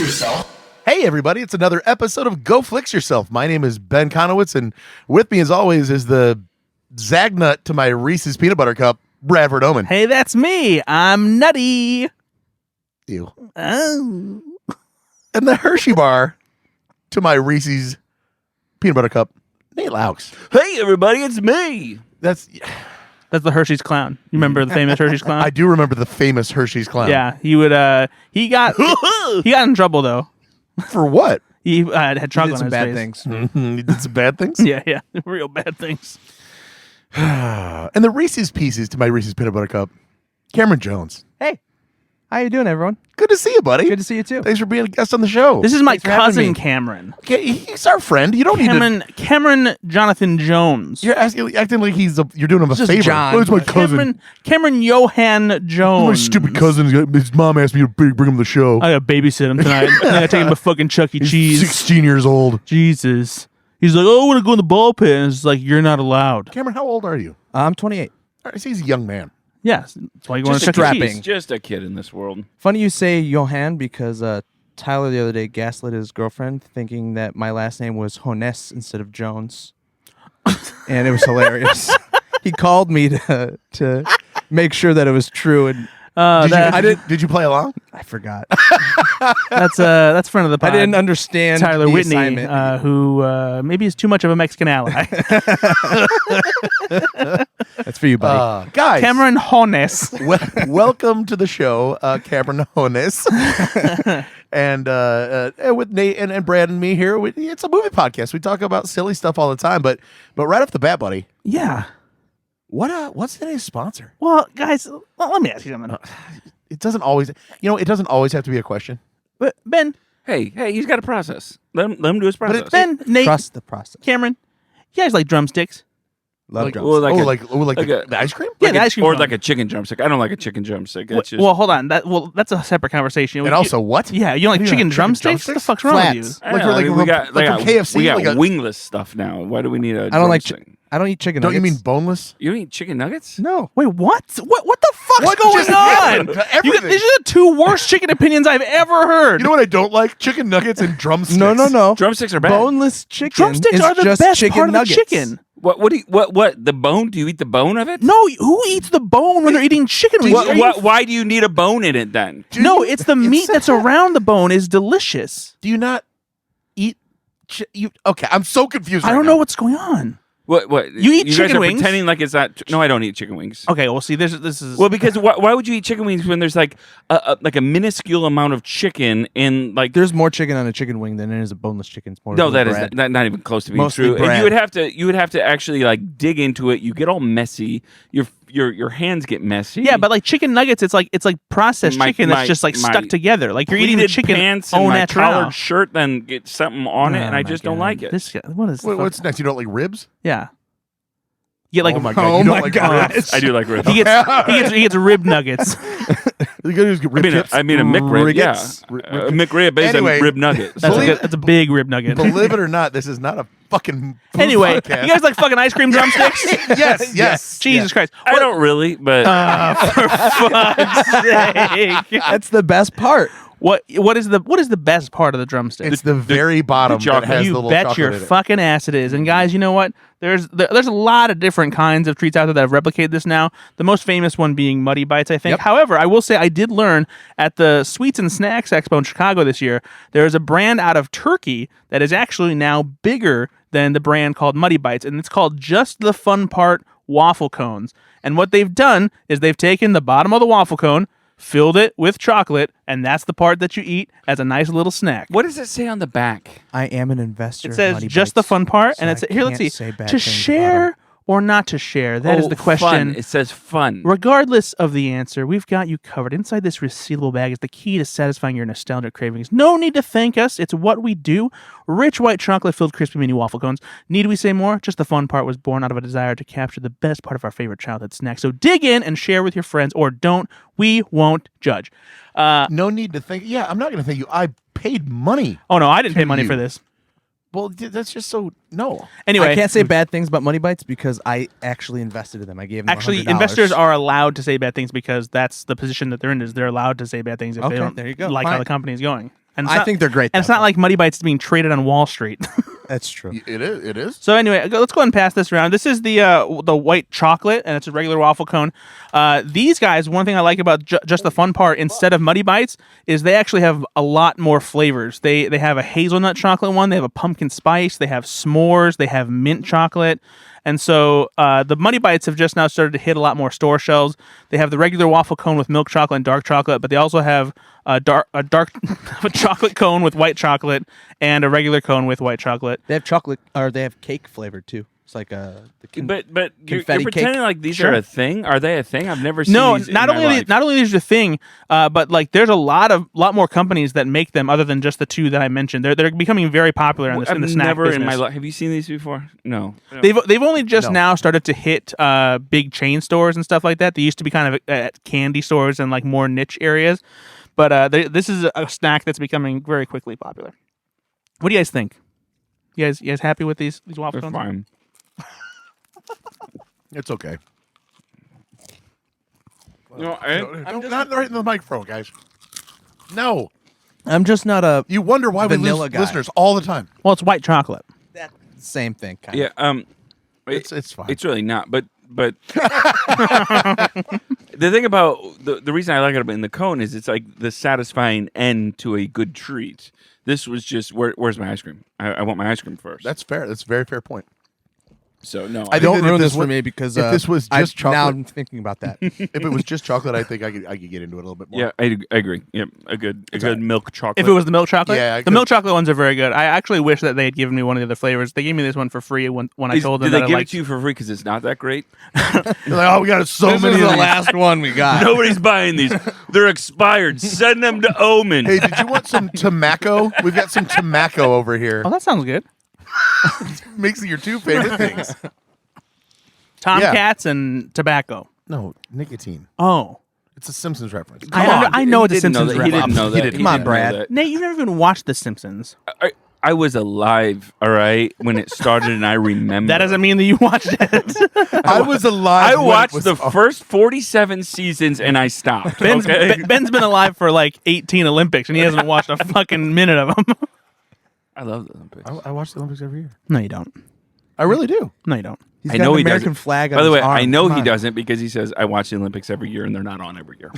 yourself. Hey, everybody, it's another episode of Go Flix Yourself. My name is Ben Konowitz, and with me, as always, is the Zagnut to my Reese's Peanut Butter Cup, Bradford Oman. Hey, that's me. I'm nutty. Ew. Oh. And the Hershey bar to my Reese's Peanut Butter Cup, Nate Loucks. Hey, everybody, it's me. That's That's the Hershey's clown. You remember the famous Hershey's clown? I do remember the famous Hershey's clown. Yeah, he would. He got in trouble though. For what? He had chocolate on his bad face. things. He did some bad things? Yeah, real bad things. And the Reese's Pieces to my Reese's Peanut Butter Cup, Cameron Jones. Hey, how you doing, everyone? Good to see you, buddy. Good to see you too. Thanks for being a guest on the show. This is my Thanks for having cousin me. Cameron. Okay, he's our friend. You don't need to. Cameron Jonathan Jones. You're acting like you're doing him a Just favor. John, Oh, it's my but- cousin. Cameron Johan Jones. My stupid cousin. His mom asked me to bring him to the show. I gotta babysit him tonight. I gotta take him to fucking Chuck E. He's Cheese. 16 years old. Jesus. He's like, oh, I want to go in the ball pit. And it's like, you're not allowed. Cameron, how old are you? I'm 28. All right, so he's a young man. Yes. That's why you go to Just Chuck E. strapping. Cheese. He's just a kid in this world. Funny you say Johan because Tyler the other day gaslit his girlfriend thinking that my last name was Hones instead of Jones, and it was hilarious. He called me to make sure that it was true, and Did you play along? I forgot. That's a friend of the pod. I didn't understand Tyler the Whitney, assignment. who maybe is too much of a Mexican ally. That's for you, buddy. Guys, Cameron Hones. welcome to the show, Cameron Jones. And with Nate and Brad and me here, it's a movie podcast. We talk about silly stuff all the time, but right off the bat, buddy, Yeah. what's today's sponsor? Well, guys, let me ask you something. It doesn't always, it doesn't always have to be a question. But Ben, Hey, he's got a process. Let him do his process. Ben, Nate, Trust the process. Cameron, you guys like drumsticks? Love Like- drums. Well, like a- the ice cream? Yeah, like the a- ice cream or cone. like a chicken drumstick. I don't like a chicken drumstick. That's just Well, hold on. That's a separate conversation. And also what? Yeah, you don't like What do you chicken like, drumsticks? What the fuck's wrong with you? Flats. I like don't know, for- like we from- got like from KFC, We got like a- wingless stuff now. Why do we need a I don't like. drumstick? I don't eat chicken Don't you nuggets. mean boneless? You don't eat chicken nuggets? No. Wait, what? What the fuck's What going just on? happened? You got, Everything. these are the two worst chicken opinions I've ever heard. You know what I don't like? Chicken nuggets and drumsticks. No. Drumsticks are bad. Boneless chicken Drumsticks is are the just best chicken part of the nuggets. chicken. What? The bone? Do you eat the bone of it? No, who eats the bone when they're eating chicken wings? Are you Why do you need a bone in it then? No, it's the meat that's around the bone is delicious. Do you not eat? Okay, I'm so confused. I right don't now. know what's going on. What? You eat guys chicken are wings? pretending like it's not. No, I don't eat chicken wings. Okay, well, see, this is Well, because why would you eat chicken wings when there's like a minuscule amount of chicken in like There's more chicken on a chicken wing than there is a boneless chicken. It's more no, that bread. is not even close to being Mostly true. And bread. you would have to actually like dig into it. You get all messy. Your hands get messy. yeah, but like chicken nuggets, it's like processed chicken that's just like my stuck together. Like you're eating the pleated chicken pants au and my natural. collared shirt, then get something on it, Oh and I my just don't God. like it. This guy, what is? What's next? You don't like ribs? Yeah. You get like Oh my God, Oh you don't my like God. ribs? I do like ribs. he gets rib nuggets. You gotta just get rib chips. I mean a McRib, yeah, Riggets? a McRib is Anyway, a rib nugget. That's a big rib nugget. Believe it or not, this is not a fucking food Anyway, podcast. you guys like fucking ice cream drumsticks? yes. Jesus Christ! I don't really, but For fuck's sake! That's the best part. What is the best part of the drumstick? It's the very bottom that chocolate. has You the little bet chocolate your in it. fucking ass it is. And guys, you know what? There's a lot of different kinds of treats out there that have replicated this now. The most famous one being Muddy Bites, I think. Yep. However, I will say I did learn at the Sweets and Snacks Expo in Chicago this year, there is a brand out of Turkey that is actually now bigger than the brand called Muddy Bites, and it's called Just the Fun Part Waffle Cones. And what they've done is they've taken the bottom of the waffle cone, filled it with chocolate, and that's the part that you eat as a nice little snack. what does it say on the back? I am an investor. It says Muddy just the Bites, fun part, so and it's I here. Let's see, can't say bad to things about share 'em. or not to share. That is the question. Fun. It says fun. Regardless of the answer, we've got you covered. Inside this resealable bag is the key to satisfying your nostalgic cravings. No need to thank us. It's what we do. Rich white chocolate-filled crispy mini waffle cones. Need we say more? Just the fun part was born out of a desire to capture the best part of our favorite childhood snack. So dig in and share with your friends, or don't. We won't judge. No need to think. Yeah, I'm not going to thank you. I paid money. Oh, no, I didn't pay money you. for this. Well, that's just so no. Anyway, I can't say bad things about Muddy Bites because I actually invested in them. I gave them actually, $100. investors are allowed to say bad things because that's the position that they're in. Is they're allowed to say bad things if they Okay, don't there you go. like how Fine. the company is going. And I think they're great. And it's not like Muddy Bites is being traded on Wall Street. That's true. It is. It is. So anyway, let's go ahead and pass this around. This is the white chocolate, and it's a regular waffle cone. These guys, one thing I like about just the fun part, instead of Muddy Bites, is they actually have a lot more flavors. They have a hazelnut chocolate one, they have a pumpkin spice, they have s'mores, they have mint chocolate. And so the Muddy Bites have just now started to hit a lot more store shelves. They have the regular waffle cone with milk chocolate and dark chocolate, but they also have a chocolate cone with white chocolate and a regular cone with white chocolate. They have chocolate, or they have cake flavored too. It's like but you're confetti pretending cake. like these Sure. are a thing. Are they a thing? I've never seen. No, these not in my only life. not only is the thing, but like there's a lot more companies that make them other than just the two that I mentioned. They're becoming very popular in the I've snack never business. in my life. Have you seen these before? No. They've only just No. now started to hit big chain stores and stuff like that. They used to be kind of at candy stores and like more niche areas, but this is a snack that's becoming very quickly popular. What do you guys think? You guys happy with these waffle They're cones? fine. It's okay. No, Not right in the microphone, guys. No. I'm just not a You wonder why we Vanilla lose guy. listeners all the time. Well, it's white chocolate. same thing. Kind yeah. It's fine. It's really not. But the thing about the reason I like it in the cone is it's like the satisfying end to a good treat. This was just where's my ice cream? I want my ice cream first. That's fair. That's a very fair point. So no, I think Don't that if ruin this this for were- me because if this was just now chocolate- I'm thinking about that. If it was just chocolate, I think I could get into it a little bit more. yeah, I agree. Yep, a good milk chocolate. If it was the milk chocolate, Yeah, I the could- milk chocolate ones are very good. I actually wish that they had given me one of the other flavors. They gave me this one for free when I told them did that they I give it liked. to you for free because it's not that great? You're like, oh, we got so This many is of the these. last one we got. Nobody's buying these. They're expired. Send them to Oman. Hey, did you want some tobacco? We've got some tobacco over here. Oh, that sounds good. Mixing your two favorite things. Tomcats and tobacco. No, nicotine. Oh, It's a Simpsons reference. I know He it's a didn't know Simpsons that. He didn't reference. know He that. didn't. He Come on, didn't know Brad. that. Nate, you've never even watched The Simpsons. I was alive, all right, when it started, and I remember. That doesn't mean that you watched it. I was alive. I when it watched was- the first 47 seasons, and I stopped. Ben's okay? Ben's been alive for like 18 Olympics, and he hasn't watched a fucking minute of them. I love the Olympics. I watch the Olympics every year. No, you don't. I really do. No, you don't. He's I got know an he American doesn't. flag on By the his way, arm. I know Come he on. doesn't because he says I watch the Olympics every year, and they're not on every year.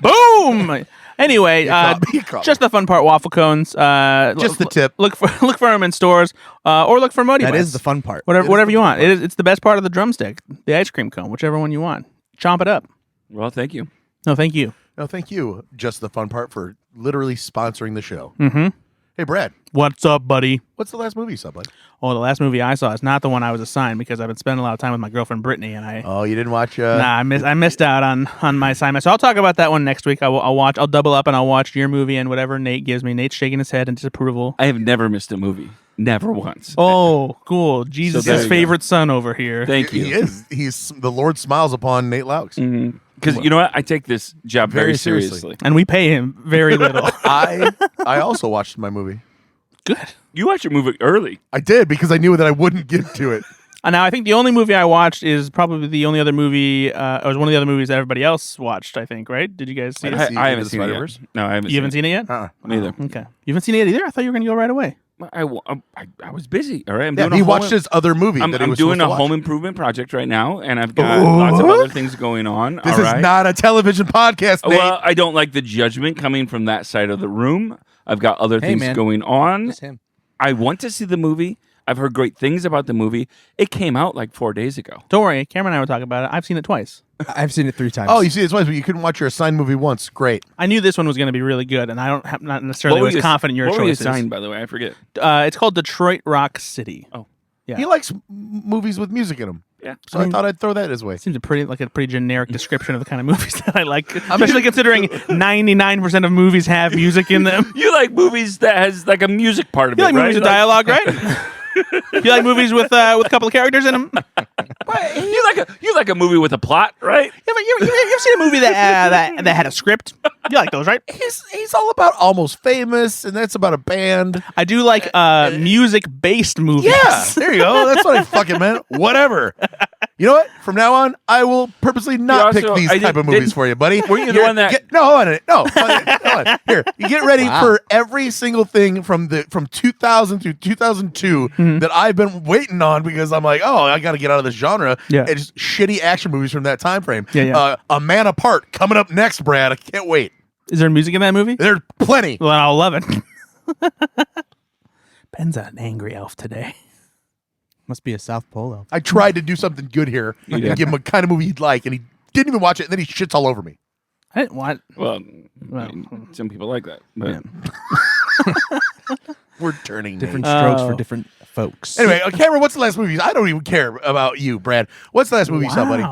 Boom. Anyway, caught me, you caught me. just the fun part: waffle cones. Just the tip. Look for them in stores, or look for Muddy That Bites. is the fun part. Whatever you want. It's the best part of the drumstick, the ice cream cone, whichever one you want. Chomp it up. Well, thank you. No, thank you. No, thank you. Just the fun part for literally sponsoring the show. Mm-hmm. Hey, Brad, What's up, buddy? what's the last movie you saw, bud? Oh, the last movie I saw is not the one I was assigned because I've been spending a lot of time with my girlfriend Brittany, and Oh, you didn't watch? I missed out on my assignment. So I'll talk about that one next week. I'll double up and I'll watch your movie and whatever Nate gives me. Nate's shaking his head in disapproval. I have never missed a movie. Never once. Oh, cool. Jesus' there you go. favorite son over here. Thank you. He is. He's the Lord smiles upon Nate Loucks. Because you know what? I take this job very, Very seriously. seriously. And we pay him very little. I also watched my movie. Good. You watch your movie early. I did because I knew that I wouldn't get to it. Now, I think the only movie I watched is probably the only other movie, it was one of the other movies that everybody else watched, I think, right? Did you guys see it? didn't see I Into haven't the seen it Spider-Verse? yet. No, I haven't. You haven't seen it yet? Uh-uh. Neither. Okay. You haven't seen it either? I thought you were going to go right away. I was busy. All right, I'm Yeah, doing he a home- watched his other movie I'm that he was doing supposed to a watch. home improvement project right now, and I've got lots of other things going on. This all is right? not a television podcast, Nate. Well, I don't like the judgment coming from that side of the room. I've got other Hey, things man. going on. It's him. I want to see the movie. I've heard great things about the movie. It came out like 4 days ago. Don't worry. Cameron and I were talking about it. I've seen it twice. I've seen it 3 times. Oh, you see it twice, but you couldn't watch your assigned movie once. Great. I knew this one was going to be really good, and I don't have not necessarily was confident in your what were you choices. assigned, by the way? I forget. It's called Detroit Rock City. Oh. Yeah. He likes movies with music in them. Yeah. So I thought I'd throw that his way. Seems a pretty generic description of the kind of movies that I like, especially considering 99% of movies have music in them. You like movies that has like a music part of You it, like right? movies with dialogue, right? You like movies with a couple of characters in them? You like a movie with a plot, right? You've seen a movie that had a script? You like those, right? He's all about Almost Famous, and that's about a band. I do like music-based movies. Yeah, there you go. That's what I fucking meant. Whatever. You know what? From now on, I will purposely not pick these type of movies for you, buddy. Were you the one that? No, hold on. No, hold on. Here, you get ready for every single thing from 2000 through 2002 that I've been waiting on because I'm like, oh, I got to get out of this genre. Yeah. It's shitty action movies from that time frame. Yeah. A Man Apart coming up next, Brad. I can't wait. Is there music in that movie? There's plenty. Well, I'll love it. Ben's an angry elf today. Must be a South Pole elf. I tried to do something good here and give him a kind of movie he'd like, and he didn't even watch it, and then he shits all over me. I didn't want. Well, I mean, some people like that. But We're turning Different names. strokes for different folks. Anyway, Cameron, what's the last movie? I don't even care about you, Brad. What's the last movie you saw, buddy?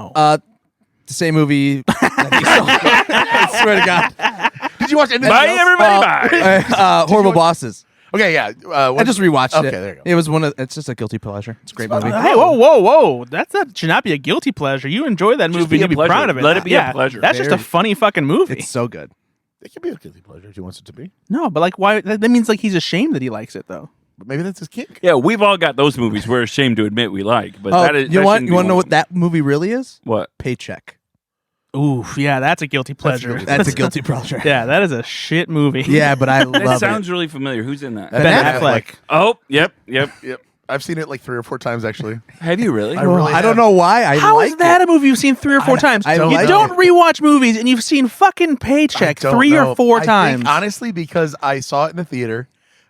The same movie. I swear to God. Did you watch anything bye, else? everybody. Bye. Horrible Bosses. Okay, yeah. I just rewatched it. Okay, there you go. It was it's just a guilty pleasure. It's a great movie. Hey, whoa! That should not be a guilty pleasure. You enjoy that movie, be a you'll be pleasure. proud of it. Let it be a pleasure. That's just a funny fucking movie. It's so good. It can be a guilty pleasure if he wants it to be. No, but like, why? That means like he's ashamed that he likes it, though. But maybe that's his kink. Yeah, we've all got those movies we're ashamed to admit we like. But Oh, that is, you that want shouldn't you want to be know one what of that movie really is? them. What? Paycheck. Ooh, yeah, that's a guilty pleasure. guilty That's a guilty pleasure. Yeah, that is a shit movie. Yeah, but I That love sounds it. really familiar. Who's in that? Ben Ben Affleck. Oh, yep. Yep. I've seen it like 3 or 4 times actually. Have you really? I really I don't have. know why. I How like is that it. a movie you've seen 3 or 4 times? I You like don't it. rewatch movies, and you've seen fucking Paycheck I don't 3 know. or 4 I times. think, honestly, because I saw it in the theater,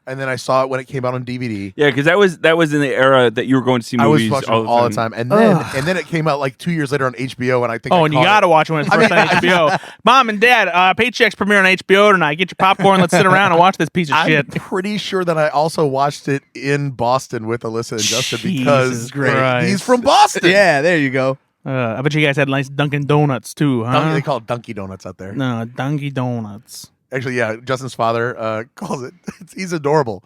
and then I saw it when it came out on DVD. Yeah, because that was in the era that you were going to see I was movies watching all the time, and then it came out like 2 years later on HBO, and I think. Oh, and you gotta watch it when it's first on HBO. Mom and Dad, Paycheck's premiere on HBO tonight. Get your popcorn. Let's sit around and watch this piece of I'm shit. pretty sure that I also watched it in Boston with Alyssa and Justin Jesus because Christ. he's from Boston. Yeah, there you go. I bet you guys had nice Dunkin' Donuts too, huh? They call it Dunkin' Donuts out there. No, Dunkin' Donuts. Actually, yeah, Justin's father calls it. He's adorable.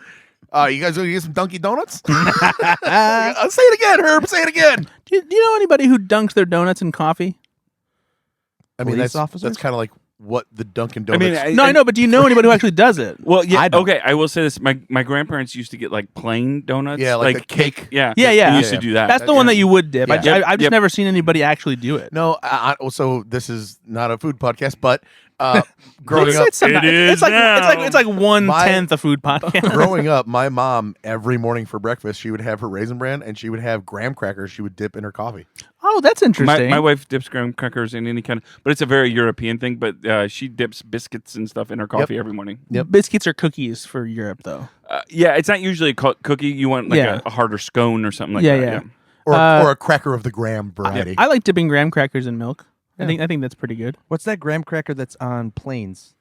You guys gonna get some Dunkin' Donuts? Say it again, Herb. Say it again. Do you know anybody who dunks their donuts in coffee? I mean, Police that's officers? kind of like what the Dunkin' I Donuts. mean, No, I know, but do you know anybody who actually does it? Well, yeah. I don't. Okay, I will say this: my grandparents used to get like plain donuts. Yeah, like a cake. Yeah, Yeah, yeah. They used Yeah. to do that. That's the one that you would dip. Yeah. I've just never seen anybody actually do it. No, also this is not a food podcast, but growing up, It's like It is now. it's like 1/10 a food podcast. growing up, my mom every morning for breakfast she would have her Raisin Bran and she would have graham crackers. She would dip in her coffee. Oh, that's interesting. My wife dips graham crackers in any kind of, but it's a very European thing. But she dips biscuits and stuff in her coffee every morning. Biscuits or cookies for Europe, though. Yeah, it's not usually a cookie. You want like Yeah. a harder scone or something like Yeah, that. yeah. Or a cracker of the graham variety. I like dipping graham crackers in milk. I think that's pretty good. What's that graham cracker that's on planes?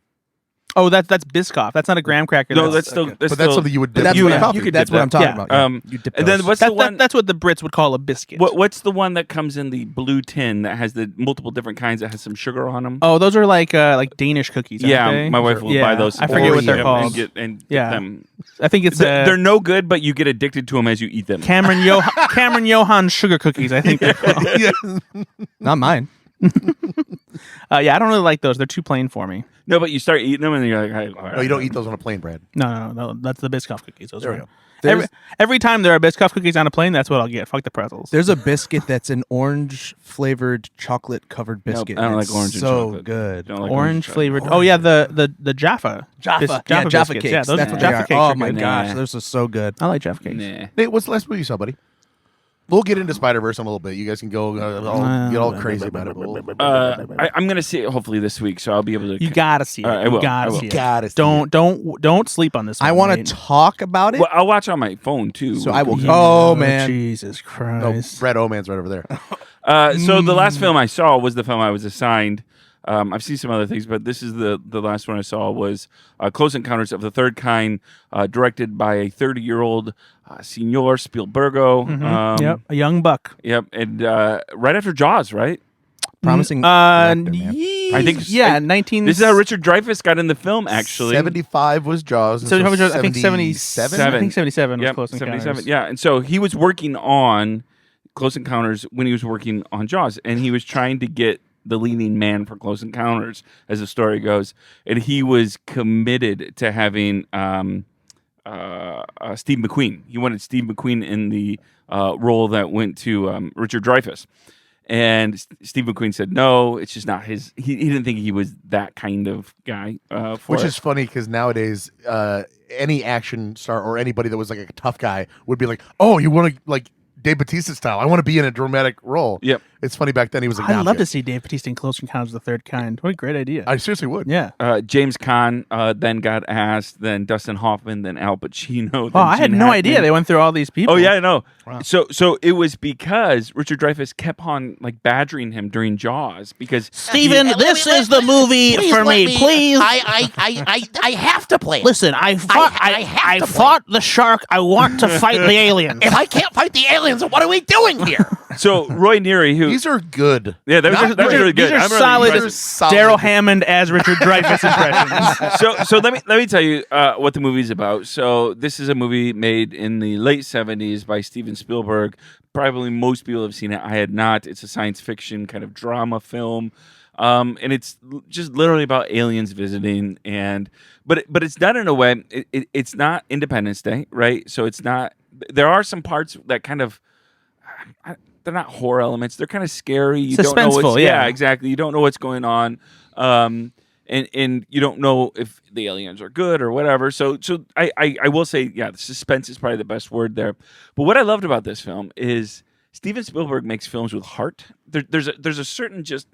Oh, that's Biscoff. That's not a graham cracker. No, that's still. But that's something you would dip That's in what, your I- coffee. you could, that's what I'm talking about. Yeah. You dip and then those. what's the one? That's what the Brits would call a biscuit. What's the one that comes in the blue tin that has the multiple different kinds that has some sugar on them? Oh, those are like Danish cookies. Aren't Yeah, they? my wife will buy those. I forget what they're Oreos. called. And get Yeah. them. I think it's They're no good, but you get addicted to them as you eat them. Cameron Johann sugar cookies. I think they're called. Not mine. Yeah, I don't really like those. They're too plain for me. No, but you start eating them and you're like, hey, all right. No, you don't eat those on a plane, Brad. No. That's the Biscoff cookies. Those There are. we go. Every time there are Biscoff cookies on a plane, that's what I'll get. Fuck the pretzels. There's a biscuit that's an orange flavored chocolate covered biscuit. I don't It's like orange and so chocolate. good. Don't like Orange chocolate. flavored. Oh yeah, the Jaffa. Jaffa, Jaffa Jaffa biscuits. cakes. Yeah, those That's what Jaffa they are. cakes Oh are my good. gosh, Nah. those are so good. I like Jaffa cakes. Nah. Nate, what's the last movie you saw, buddy? We'll get into Spider-Verse in a little bit. You guys can go get all crazy about it. I'm gonna see it hopefully this week, so I'll be able to. You gotta see it. All right, I You will. gotta I will. see it. Gotta see Don't sleep on this. I one, want Nate. to talk about it. Well, I'll watch on my phone too. So I will. Yeah, Oh man, Jesus No, Christ. Brad Oman's right over there. So the last film I saw was the film I was assigned. I've seen some other things, but this is the last one I saw was Close Encounters of the Third Kind, directed by a 30-year-old Senor Spielbergo. Yep, a young buck. Yep, and right after Jaws, right? promising. director, man. I think yeah, 19. This is how Richard Dreyfuss got in the film, actually. 75 was Jaws. and so 75 I think 77. 77? I think 77 was Yep, Close Encounters. 77. Yeah, and so he was working on Close Encounters when he was working on Jaws, and he was trying to get the leading man for Close Encounters, as the story goes, and he was committed to having Steve McQueen. He wanted Steve McQueen in the role that went to Richard Dreyfuss. And Steve McQueen said no, it's just not his. He didn't think he was that kind of guy. Which is funny because nowadays, any action star or anybody that was like a tough guy would be like, "Oh, you want to like Dave Bautista style? I want to be in a dramatic role." Yep. It's funny back then he was like, I'd love to see Dave Bautista in Close Encounters of the Third Kind. What a great idea. I seriously would. Yeah. James Caan then got asked, then Dustin Hoffman, then Al Pacino. Oh, I had no idea they went through all these people. Oh yeah, I know. Wow. So it was because Richard Dreyfuss kept on like badgering him during Jaws because Steven, this is the movie for me. Please. I have to play it. Listen, I fought the shark. I want to fight the aliens. If I can't fight the aliens, what are we doing here? So Roy Neary, who These are good. yeah, that was really good. These are I'm really solid impressed. Daryl Hammond as Richard Dreyfuss impressions. So let me tell you what the movie's about. So this is a movie made in the late 70s by Steven Spielberg. Probably most people have seen it. I had not. It's a science fiction kind of drama film. And it's just literally about aliens visiting, but it's done in a way. It's not Independence Day, right? So it's not. There are some parts that kind of they're not horror elements. They're kind of scary. You don't know Suspenseful, yeah, exactly. You don't know what's going on, and you don't know if the aliens are good or whatever. So I will say, yeah, the suspense is probably the best word there. But what I loved about this film is Steven Spielberg makes films with heart. There's a certain just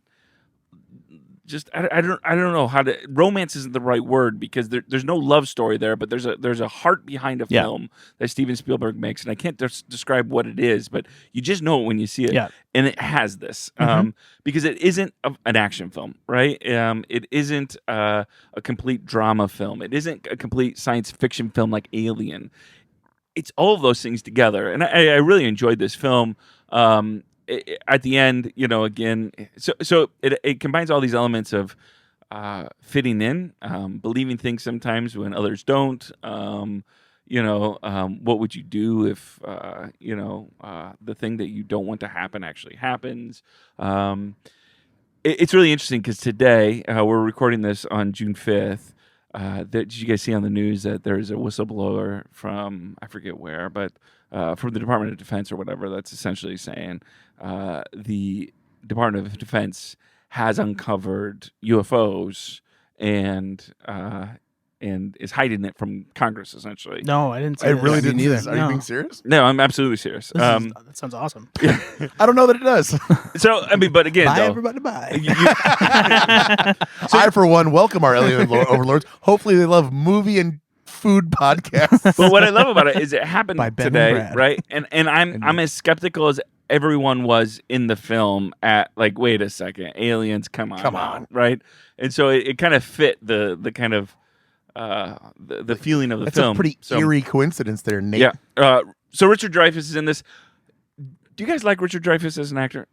I don't know how to. Romance isn't the right word because there's no love story there, but there's a heart behind a film that Steven Spielberg makes, and I can't describe what it is, but you just know it when you see it. Yeah. And it has this because it isn't an action film, right? It isn't a complete drama film. It isn't a complete science fiction film like Alien. It's all of those things together, and I really enjoyed this film. At the end, again, so it combines all these elements of fitting in, believing things sometimes when others don't. What would you do if the thing that you don't want to happen actually happens? It's really interesting because today we're recording this on June 5th. Did you guys see on the news that there's a whistleblower from I forget where, but from the Department of Defense or whatever that's essentially saying the Department of Defense has uncovered UFOs and is hiding it from Congress essentially. No, I didn't see I that. really didn't either. either. Are you being serious? No, I'm absolutely serious. That sounds awesome. I don't know that it does. So I mean, but again, Bye, though, everybody, bye. I, for one, welcome our alien overlords. Hopefully, they love movie and food podcasts. But what I love about it is it happened By Ben and today, Brad. right? And I'm as skeptical as everyone was in the film at like, wait a second, aliens, come on, right? And so it kind of fit the kind of the feeling of the That's film. a pretty So, eerie coincidence there, Nate. yeah. So Richard Dreyfuss is in this. Do you guys like Richard Dreyfuss as an actor?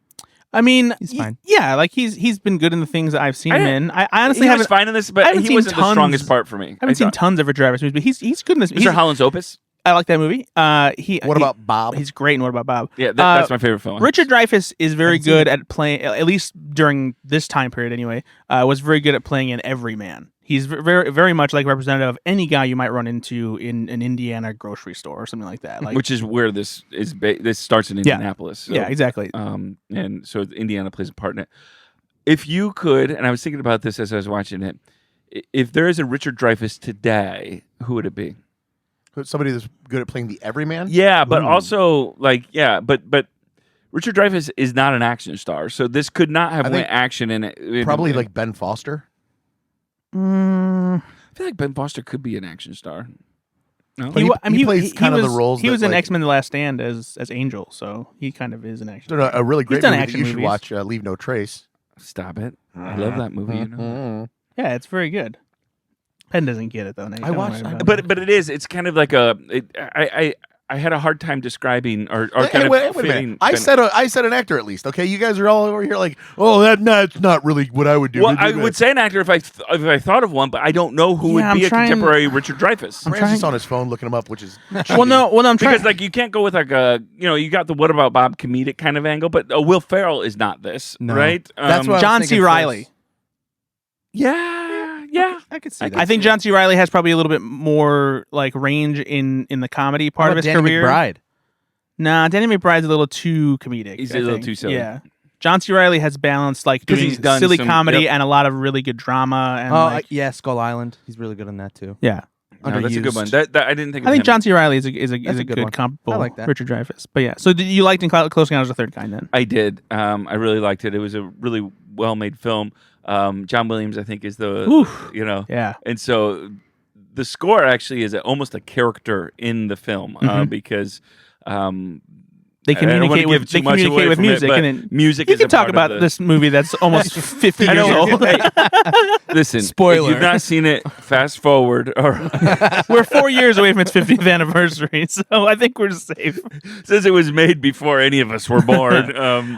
I mean, He's fine. Yeah, like he's been good in the things that I've seen him in. I honestly He was haven't. fine in this, I but haven't he seen wasn't the tons- strongest part for me. I haven't seen tons of Richard Dreyfuss movies, but he's good in this. Mr. Holland's Opus. I like that movie. What about Bob? He's great in What About Bob? Yeah, that's my favorite film. Richard Dreyfuss is very good at playing, at least during this time period anyway, was very good at playing an everyman. He's very, very much like representative of any guy you might run into in an Indiana grocery store or something like that. Like, Which is where this is. This starts in Indianapolis. So, yeah, exactly. and so Indiana plays a part in it. If you could, and I was thinking about this as I was watching it, if there is a Richard Dreyfuss today, who would it be? Somebody that's good at playing the everyman? Yeah, but also but Richard Dreyfuss is not an action star, so this could not have I went think action in it. Probably like Ben Foster. I feel like Ben Foster could be an action star. No? But he plays kind of the roles He that, was in like- X-Men: The Last Stand as Angel, so he kind of is an action. A really great done movie that action you should movies. watch, Leave No Trace. Stop it! I love that movie. You know. Yeah, it's very good. Penn doesn't get it though. Nate. I Don't watched worry that. about it. But it is. It's kind of like I had a hard time describing or kind Wait a of minute. fitting. I said an actor at least. Okay, you guys are all over here like, oh, that's not really what I would do. Well, I would say an actor if I thought of one, but I don't know who Yeah, would be I'm a trying- contemporary Richard Dreyfuss. Brand's just on his phone looking him up, which is Well, I'm trying. Because like you can't go with like you got the What About Bob comedic kind of angle, but Will Ferrell is not this, No. right? That's what I was John C. thinking Riley. first. Yeah. I could see that. I think John C. Riley has probably a little bit more like range in the comedy part How of his about Danny career. McBride? Nah, Danny McBride's a little too comedic. He's I a little think. too silly. Yeah, John C. Reilly has balanced like 'Cause doing he's done silly some- comedy yep. and a lot of really good drama. And Oh, yeah, Skull Island. He's really good on that too. yeah. No, that's a good one. Underused. That I didn't think. I of think him. John C. Reilly is a That's a good good one. comparable I like that. Richard Dreyfuss. But yeah, so did you liked Close Encounters of the Third Kind then? I did. I really liked it. It was a really well-made film. John Williams, I think, is the Oof. Yeah. And so the score actually is almost a character in the film because. They I don't wanna communicate give with too they much communicate away with from it, music, but and then music you is can a talk part of about the- this movie that's almost 50 I years know. old. Hey, listen, Spoiler. if you've not seen it, fast forward. Or We're 4 years away from its 50th anniversary, so I think we're safe. since it was made before any of us were born.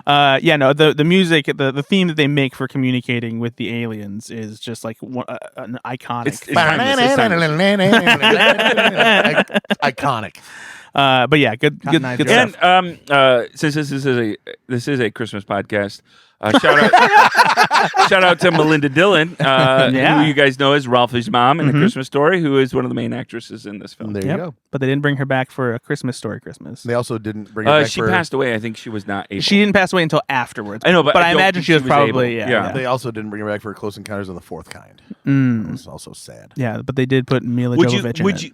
The music, the theme that they make for communicating with the aliens is just like an iconic. It's timeless. It's timeless. Iconic. But yeah, good Cotton Eye good Joe. stuff. And since this is a Christmas podcast, shout out to Melinda Dillon, Yeah. who you guys know as Ralphie's mom in A Christmas Story, who is one of the main actresses in this film. There Yep. you go. But they didn't bring her back for A Christmas Story Christmas. They also didn't bring it back She for. passed away. I think she was not able. She didn't pass away until afterwards. I know, but I I don't imagine think she was she was probably able. yeah. Yeah. They also didn't bring it back for Close Encounters of the Fourth Kind. It Mm. was also sad. Yeah, but they did put Mila Would Jovovich in it.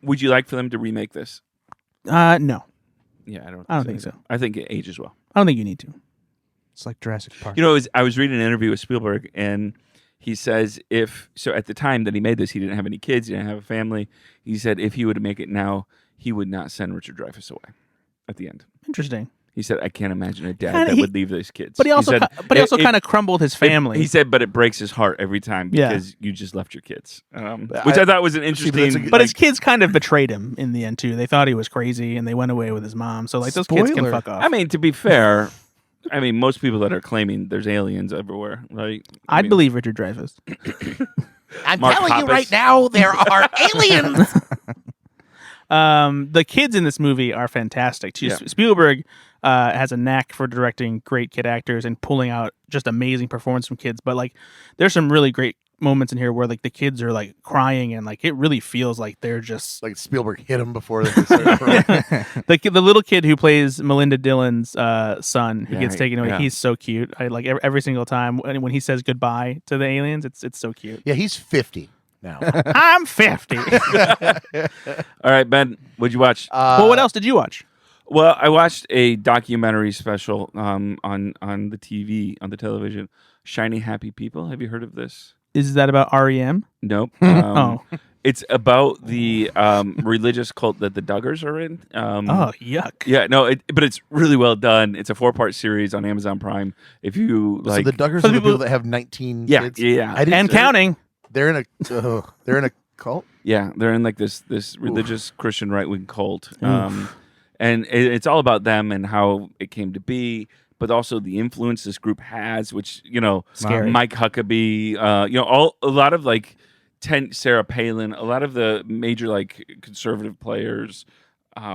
would you like for them to remake this? No, Yeah, I don't think so. I think it ages well. I don't think you need to. It's like Jurassic Park. You know, I was reading an interview with Spielberg, and he says at the time that he made this, he didn't have any kids, he didn't have a family. He said if he would make it now, he would not send Richard Dreyfuss away at the end. Interesting. He said, I can't imagine a dad Kinda- that he- would leave those kids. But he also said, kind of crumbled his family. He said, but it breaks his heart every time Yeah. because you just left your kids. Which I thought was an interesting. that's a good- But his kids kind of betrayed him in the end too. They thought he was crazy, and they went away with his mom. So like those kids can Spoiler. fuck off. I mean, to be fair, most people that are claiming there's aliens everywhere, right? I'd believe Richard Dreyfuss. I'm Mark telling you Hoppus. right now, there are aliens. The kids in this movie are fantastic too. Yeah. Spielberg has a knack for directing great kid actors and pulling out just amazing performance from kids. But like, there's some really great moments in here where like the kids are like crying and like it really feels like they're just Like Spielberg hit him before they started. the little kid who plays Melinda Dillon's son who Yeah, gets taken away. yeah. He's so cute. I like every single time when he says goodbye to the aliens. It's so cute. Yeah, he's 50 now. I'm 50. All right, Ben, what'd you watch? Well, what else did you watch? Well, I watched a documentary special on the TV, on the television, Shiny Happy People. Have you heard of this? Is that about REM? Nope. Oh. It's about the religious cult that the Duggars are in. Oh, yuck. Yeah, no, but it's really well done. It's a 4-part series on Amazon Prime. If you So like, the Duggars for are the people- people that have 19 yeah, kids? yeah, I didn't- And counting. They're in a cult? yeah, they're in like this religious Christian right wing cult, and it's all about them and how it came to be, but also the influence this group has, which Scary. Mike Huckabee, a lot of like Sarah Palin, a lot of the major like conservative players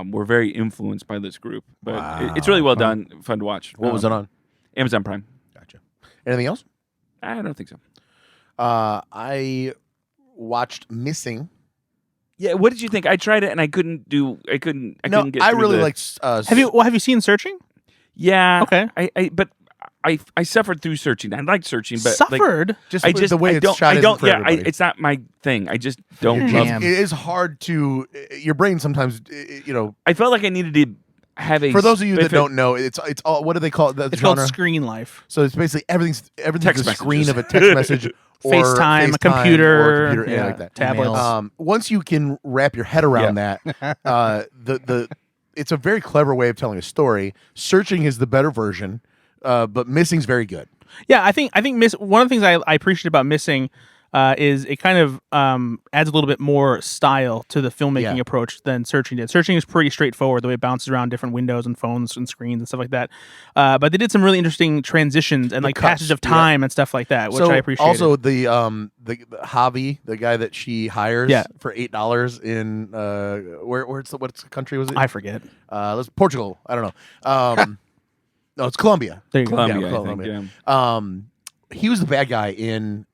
were very influenced by this group. But it's really well done, fun to watch. What was it on? Amazon Prime. Gotcha. Anything else? I don't think so. I watched Missing. Yeah, what did you think? I tried it and I couldn't get. No, I through really the- liked. Have you seen Searching? Yeah. Okay. But I suffered through searching. I liked searching, but like, Suffered? just I just the way I it's don't, shot. I don't. isn't for Yeah, everybody. it's not my thing. I just don't Your love. jam. It is hard to your brain sometimes. I felt like I needed to have a. For those of you that specific- don't know, it's all. What do they call it? The It's genre? called Screen Life. So it's basically everything's Text a screen messages. of a text message, or FaceTime, a or computer, anything yeah, like that. tablets. Once you can wrap your head around that, it's a very clever way of telling a story. Searching is the better version, but Missing's very good. Yeah, I think one of the things I appreciate about Missing is it kind of adds a little bit more style to the filmmaking Yeah. approach than Searching did. Searching is pretty straightforward, the way it bounces around different windows and phones and screens and stuff like that. But they did some really interesting transitions and like cuts, passage of time and stuff like that, which so I appreciate. also the Javi, the guy that she hires Yeah. for $8 in what's the country was it? I forget. Let's Portugal. I don't know. No, it's Colombia. There you go. Columbia, Yeah, I think. Columbia. Yeah. He was the bad guy in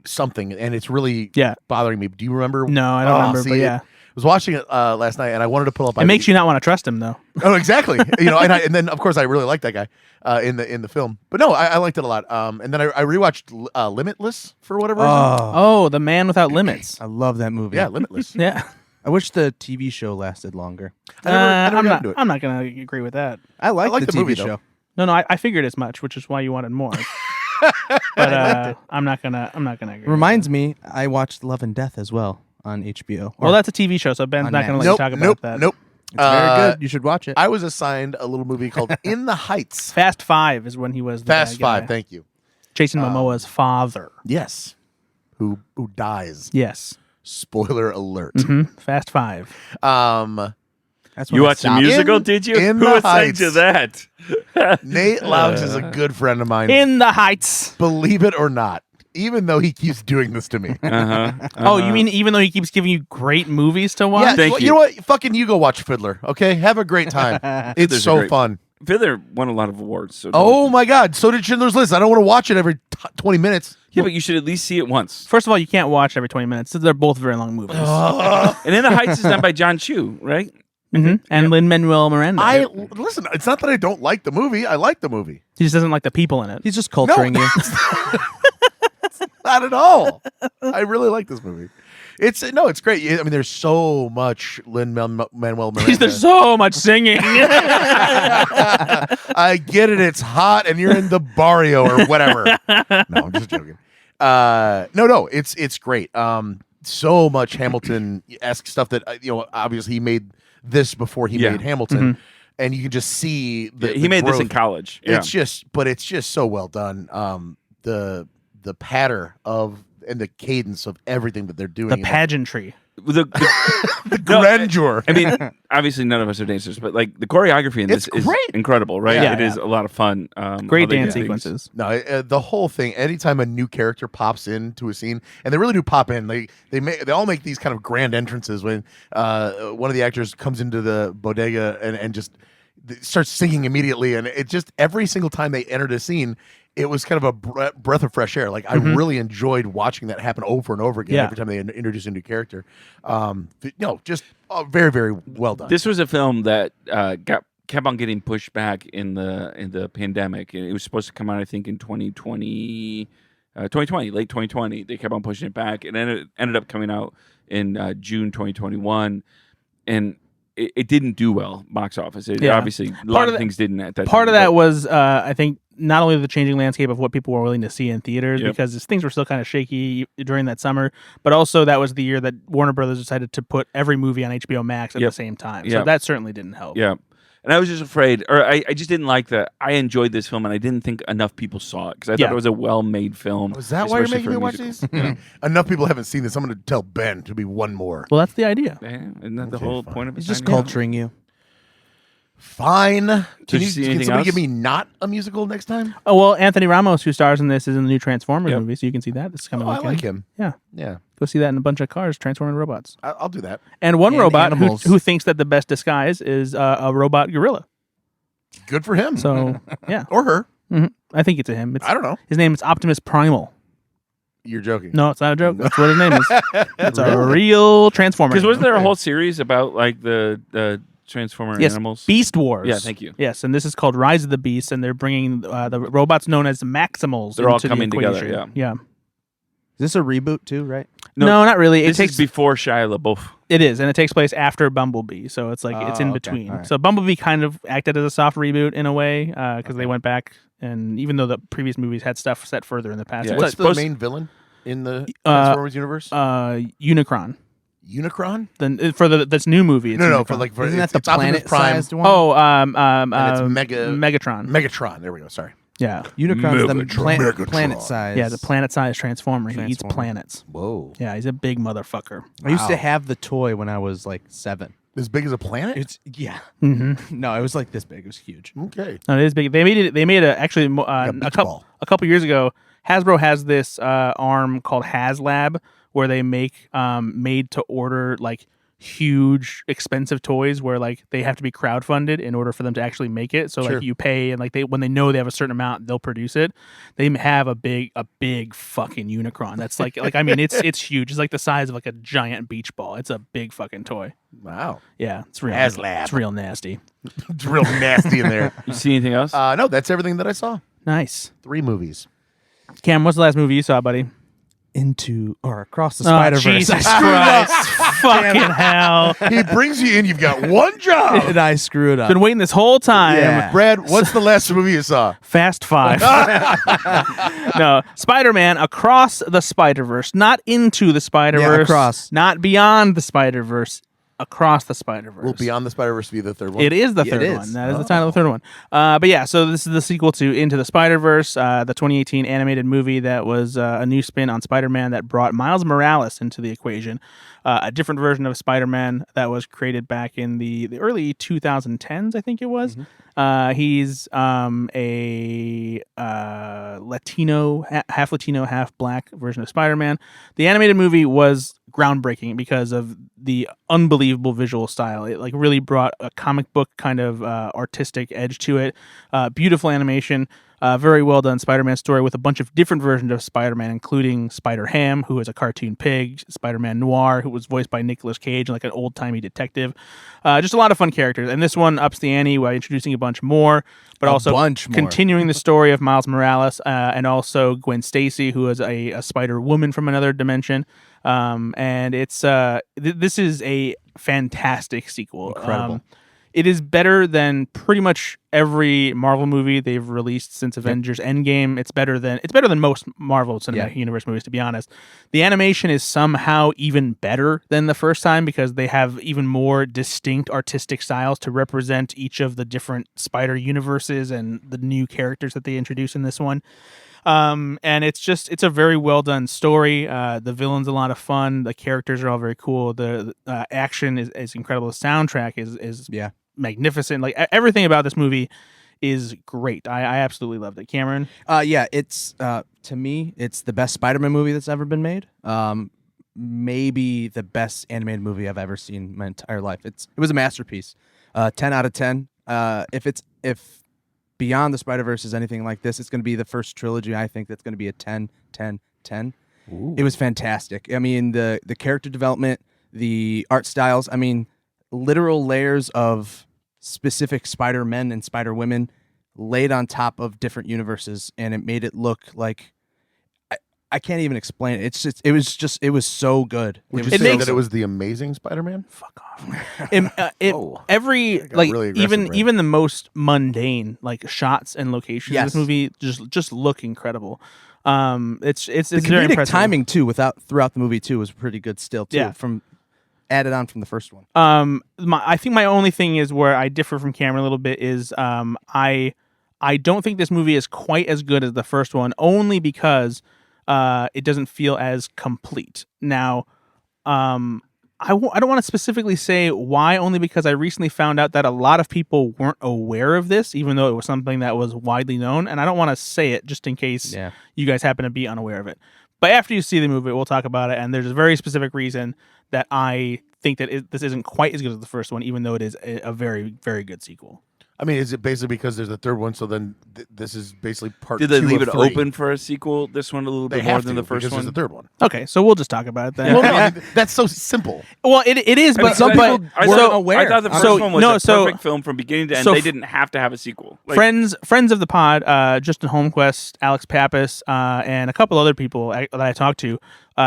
something, and it's really Yeah. bothering me. Do you remember? No, I don't remember, but yeah. was watching it last night, and I wanted to pull up. It makes you not want to trust him, though. Oh, exactly. And then of course I really like that guy in the film. But no, I liked it a lot. And then I rewatched Limitless for whatever reason. Oh, The Man Without Limits. I love that movie. Yeah, Limitless. Yeah. I wish the TV show lasted longer. I never got into it. I'm not going to agree with that. I like like the the TV movie, show. though. No, I figured as much, which is why you wanted more. But I'm not gonna agree. Reminds me, I watched Love and Death as well on HBO. Well, that's a TV show, so Ben's On not going to let Max. you talk about nope, that. Nope. It's very good. You should watch it. I was assigned a little movie called In the Heights. Fast Five is when he was the Fast bad guy. Five. Thank you. Jason Momoa's father. Yes. Who dies? Yes. Spoiler alert. Fast Five. That's You when I watched the stopped. musical, In- did you? In Who the assigned you Heights. that? Nate Loucks is a good friend of mine. In the Heights. Believe it or not, even though he keeps doing this to me. Oh, you mean even though he keeps giving you great movies to watch? Yeah, Thank well, you. you know what? Fucking you go watch Fiddler, okay? Have a great time. It's Fiddler's so great. fun. Fiddler won a lot of awards. So Oh my God! So did Schindler's List. I don't want to watch it every 20 minutes. yeah, but you should at least see it once. First of all, you can't watch every 20 minutes. They're both very long movies. And In the Heights is done by John Chu, right? And Lin-Manuel Miranda. Listen. It's not that I don't like the movie. I like the movie. He just doesn't like the people in it. He's just culturing you. Not at all. I really like this movie. It's great. I mean, there's so much Lin-Manuel Miranda. There's so much singing. I get it. It's hot, and you're in the barrio or whatever. No, I'm just joking. No, it's great. So much Hamilton-esque stuff that obviously he made this before he made Hamilton, and you can just see He made this in growth. college. Yeah. It's just so well done. The patter of and the cadence of everything that they're doing. The pageantry. The grandeur. I mean, obviously none of us are dancers, but like the choreography in this It's is great. incredible, right? Yeah. It is a lot of fun. Great how they dance do things. sequences. No, the whole thing. Anytime a new character pops into a scene, and they really do pop in. They all make these kind of grand entrances when one of the actors comes into the bodega and just starts singing immediately, and it just every single time they entered a scene, it was kind of a breath of fresh air. Like I really enjoyed watching that happen over and over again Yeah. every time they introduce a new character. Just very, very well done. This was a film that kept on getting pushed back in the pandemic. It was supposed to come out, I think, in 2020, late 2020. They kept on pushing it back. It ended up coming out in June 2021, and it didn't do well box office. Obviously, a lot of things didn't at that Part time, of that but- was, I think, not only the changing landscape of what people were willing to see in theaters, Yep. because things were still kind of shaky during that summer, but also that was the year that Warner Brothers decided to put every movie on HBO Max at the same time. So Yep. that certainly didn't help. Yeah. And I was just afraid, or I just didn't like that. I enjoyed this film, and I didn't think enough people saw it because I thought it was a well-made film. Was that why you're especially making for a me watch musical. these? Enough people haven't seen this. I'm going to tell Ben to be one more. Well, that's the idea. Yeah, isn't that the whole point of it? He's just Tiny? culturing you. Fine. Can you see anything somebody else? give me not a musical next time? Oh, well, Anthony Ramos, who stars in this, is in the new Transformers movie, so you can see that. This is coming Oh, I weekend. like him. Yeah. Yeah, Go see that in a bunch of cars transforming robots. I'll do that. And one And robot animals. who thinks that the best disguise is a robot gorilla. Good for him. So, yeah. or her. I think it's a him. I don't know. His name is Optimus Primal. You're joking. No, it's not a joke. That's what his name is. It's a real Transformer. Because wasn't there a whole series about like the Transformer Yes, animals? Beast Wars. Yeah, thank you. Yes, and this is called Rise of the Beast, and they're bringing the robots known as Maximals. They're all into the coming together, equation. yeah. Is this a reboot too, right? No, not really. It This takes is before Shia LaBeouf. It is, and it takes place after Bumblebee, so it's like it's in okay. between. All right. So Bumblebee kind of acted as a soft reboot in a way because they went back, and even though the previous movies had stuff set further in the past, Yeah. it's What's the supposed- main villain in the Transformers univerance? Unicron. Unicron? Then for this new movie, it's No, Unicron. Isn't that it's the Optimus Prime. planet-sized one? Oh, And it's Megatron. Megatron. There we go. Sorry. Yeah, Unicron's the Megatron. planet size. yeah, the planet-sized transformer. He eats Transformer. planets. Whoa. Yeah, he's a big motherfucker. I used to have the toy when I was like 7. As big as a planet? It's Mm-hmm. No, it was like this big. It was huge. Okay. No, it is big. They made it. They made a beach couple ball. a couple years ago. Hasbro has this arm called HasLab where they make made to order like huge expensive toys where like they have to be crowdfunded in order for them to actually make it. So Sure. like you pay and like when they know they have a certain amount, they'll produce it. They have a big fucking Unicron. That's like I mean it's huge. It's like the size of like a giant beach ball. It's a big fucking toy. Wow. Yeah, it's real. Haslab. It's real nasty. It's real nasty in there. You see anything else? No, that's everything that I saw. Nice. 3 movies. Cam, what's the last movie you saw, buddy? Across the Spider-Verse. Jesus Christ. Fucking hell. He brings you in. You've got one job. And I screw it up. Been waiting this whole time. Yeah. Brad, what's the last movie you saw? Fast 5. No, Spider-Man Across the Spider-Verse. Not into the Spider-Verse. across. Not beyond the Spider-Verse. Across the Spider-Verse. Will Beyond the Spider-Verse be the third one? It is the Yeah, third it is. one. That is the title of the third one. But yeah, so this is the sequel to Into the Spider-Verse, the 2018 animated movie that was a new spin on Spider-Man that brought Miles Morales into the equation. A different version of Spider-Man that was created back in the early 2010s, I think it was. He's a Latino, half Latino, half black version of Spider-Man. The animated movie was groundbreaking because of the unbelievable visual style. It like really brought a comic book kind of artistic edge to it. Beautiful animation. Very well done Spider-Man story with a bunch of different versions of Spider-Man, including Spider-Ham, who is a cartoon pig, Spider-Man Noir, who was voiced by Nicolas Cage, like an old-timey detective. Just a lot of fun characters. And this one ups the ante by introducing a bunch more, but also bunch more. continuing the story of Miles Morales and also Gwen Stacy, who is a Spider-Woman from another dimension. And it's this is a fantastic sequel. Incredible. It is better than pretty much every Marvel movie they've released since Avengers Endgame. It's better than most Marvel Cinematic Universe movies, to be honest. The animation is somehow even better than the first time because they have even more distinct artistic styles to represent each of the different Spider universes and the new characters that they introduce in this one. And it's a very well done story. The villain's a lot of fun. The characters are all very cool. The action is incredible. The soundtrack is magnificent. Like everything about this movie is great. I absolutely loved it. Cameron? It's to me, it's the best Spider-Man movie that's ever been made. Maybe the best animated movie I've ever seen in my entire life. It was a masterpiece. 10 out of 10. If Beyond the Spider-Verse is anything like this, it's going to be the first trilogy, I think, that's going to be a 10, 10, 10. Ooh. It was fantastic. I mean, the character development, the art styles, I mean, literal layers of specific Spider-Men and Spider-Women laid on top of different universes, and it made it look like I can't even explain it. It was so good. Would It you say makes- that it was the Amazing Spider-Man? Fuck off. Every got like really aggressive, Brad. even the most mundane like shots and locations of Yes. this movie just look incredible. It's The very comedic impressive. timing too, throughout the movie too, was pretty good still too. Yeah. From added on from the first one. I think my only thing is where I differ from Cameron a little bit is I don't think this movie is quite as good as the first one, only because it doesn't feel as complete. Now, I don't want to specifically say why, only because I recently found out that a lot of people weren't aware of this, even though it was something that was widely known, and I don't want to say it just in case you guys happen to be unaware of it. But after you see the movie, we'll talk about it, and there's a very specific reason that I think that this isn't quite as good as the first one, even though it is a very, very good sequel. I mean, is it basically because there's a third one, so then this is basically part Did they 2 leave of it 3? open for a sequel? This one a little They bit more have than to, the first because one. there's a third one. Okay, so we'll just talk about it then. Well, no, I mean, that's so simple. Well, it is, I mean, but some but people- I so- thought, aware. I thought the first So- one was no, a so- perfect film from beginning to end. so They f- didn't have to have a sequel. Like, friends of the pod, Justin Holmquist, Alex Pappas, and a couple other people that I talked to,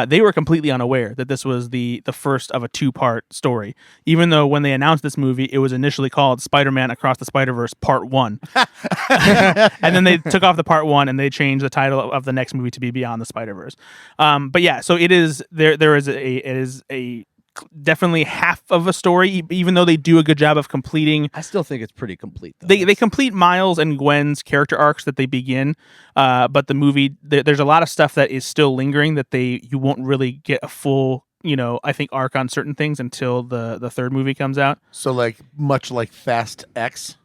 they were completely unaware that this was the first of a 2-part story. Even though when they announced this movie, it was initially called Spider-Man Across the Spider-Verse Part 1. And then they took off the Part 1 and they changed the title of the next movie to be Beyond the Spider-Verse. But yeah, so it is definitely half of a story, even though they do a good job of completing. I still think it's pretty complete though. They complete Miles and Gwen's character arcs that they begin, but the movie there's a lot of stuff that is still lingering that you won't really get a full I think arc on certain things until the third movie comes out. So, like, much like Fast X.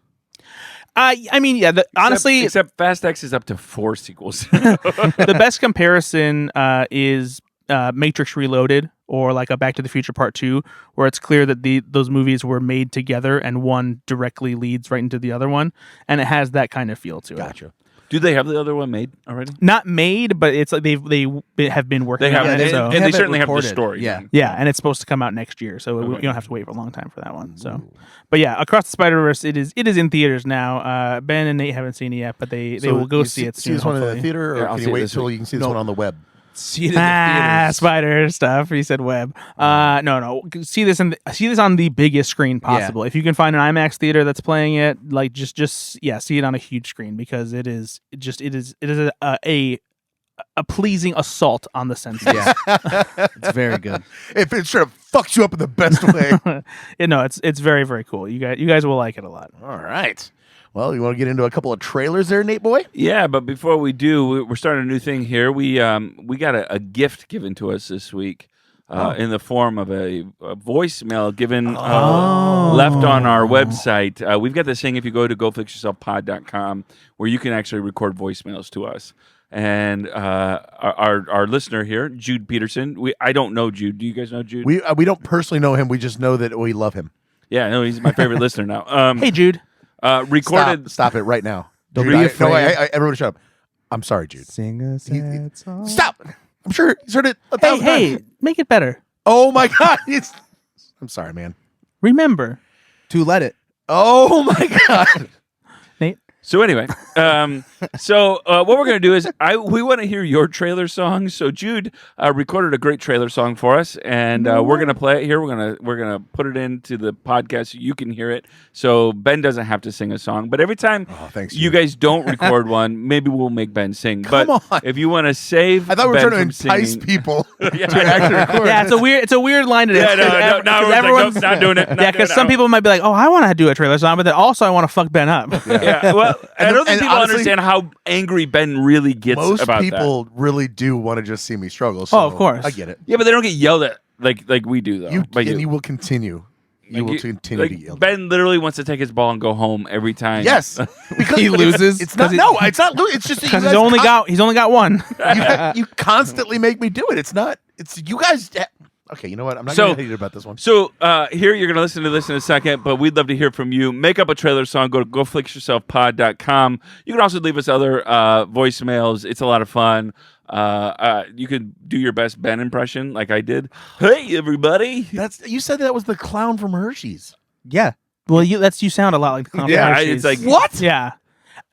I mean, yeah. Honestly, except Fast X is up to 4 sequels. the best comparison is Matrix Reloaded, or like a Back to the Future Part 2, where it's clear that those movies were made together and one directly leads right into the other one, and it has that kind of feel to it. Gotcha. Do they have the other one made already? Not made, but it's like they have been working They have, on and, it. So. and they have it certainly have the recorded. story. Yeah. Yeah, and it's supposed to come out next year, so you don't have to wait for a long time for that one. So, but yeah, Across the Spider-Verse, it is in theaters now. Ben and Nate haven't seen it yet, but they will go see it soon. See this one in the hopefully. theater, or Yeah, I'll can see you it wait this till week. you can see this one on the web? See it in the theaters. Spider stuff. He said web. No. See this on the biggest screen possible. If you can find an IMAX theater that's playing it, like just see it on a huge screen, because it is a pleasing assault on the senses. Yeah, it's very good. If it sort of fucks you up in the best way. It's very, very cool. You guys will like it a lot. All right. Well, you want to get into a couple of trailers there, Nate boy? Yeah, but before we do, we're starting a new thing here. We got a gift given to us this week in the form of a voicemail given left on our website. We've got this thing if you go to goflixyourselfpod.com where you can actually record voicemails to us. And our listener here, Jude Peterson. I don't know Jude. Do you guys know Jude? We don't personally know him. We just know that we love him. Yeah, no, he's my favorite listener now. Hey, Jude. Recorded. Stop it right now. Don't Jude, be no, afraid. everybody shut up. I'm sorry, Jude. Sing a sad song. Stop. I'm sure he's heard it 1,000 Hey, times. make it better. Oh my God. I'm sorry, man. Remember, To let it. Oh my God. Nate. So anyway, what we're gonna do is we want to hear your trailer song. So Jude recorded a great trailer song for us, and we're gonna play it here. We're gonna put it into the podcast so you can hear it. So Ben doesn't have to sing a song, but every time thanks, you Jude. guys don't record one, maybe we'll make Ben sing. Come but on. if you want to save, I thought we were Ben trying to from entice singing, people to actually record. Yeah, it's a weird line to do. Yeah, no, everyone's not doing it. Yeah, because some people might be like, "Oh, I want to do a trailer song," but then also I want to fuck Ben up. Yeah, well, I don't think and people honestly, understand how angry Ben really gets Most about people really do want to just see me struggle. So of course. I get it. that. Yeah, but they don't get yelled at like we do though. by You will continue. You will continue like, to yell. Ben literally wants to take his ball and go home every time. Yes, because He loses? It's not. No, it's not. It's just that you Because guys he's only got one. you constantly make me do it. It's not. It's you guys. Okay, you know what? I'm not going to hate you about this one. So here you're going to listen to this in a second, but we'd love to hear from you. Make up a trailer song. Go to goflixyourselfpod.com. You can also leave us other voicemails. It's a lot of fun. You could do your best Ben impression, like I did. Hey, everybody! You said that was the clown from Hershey's. Yeah. Well, you sound a lot like the clown. Yeah, from Hershey's. it's like What? Yeah,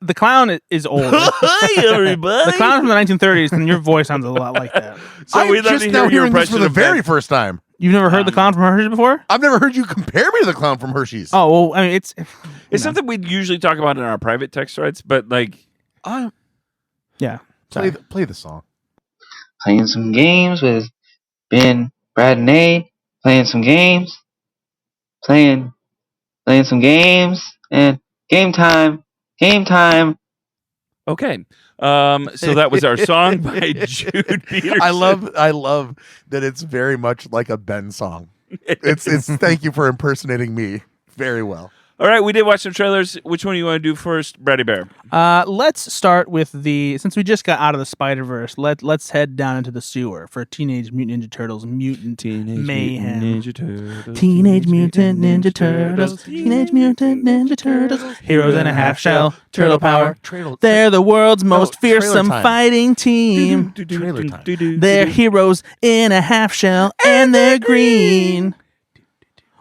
the clown is old. Hey, everybody! The clown from the 1930s, and your voice sounds a lot like that. So I'm we'd love just to now hear your hearing this impression for the of Ben. very first time. You've never heard the clown from Hershey's before? I've never heard you compare me to the clown from Hershey's. Oh well, I mean It's something we usually talk about in our private text threads, but like, yeah. Play the song. Playing some games with Ben, Brad, and Nate. Playing some games. Playing some games. And game time. Game time. okay. So that was our song by Jude Peterson. I love that it's very much like a Ben song. It's thank you for impersonating me very well. All right, we did watch some trailers. Which one do you want to do first, Brady Bear? Let's start with since we just got out of the Spider-Verse, let's head down into the sewer for Teenage Mutant Ninja Turtles Mutant Mayhem. Teenage Mutant Ninja Turtles. Teenage Mutant Ninja Turtles. Heroes in a half shell. Turtle power. They're the world's most trailer fearsome time. fighting team. Trailer time. They're heroes in a half shell and they're green.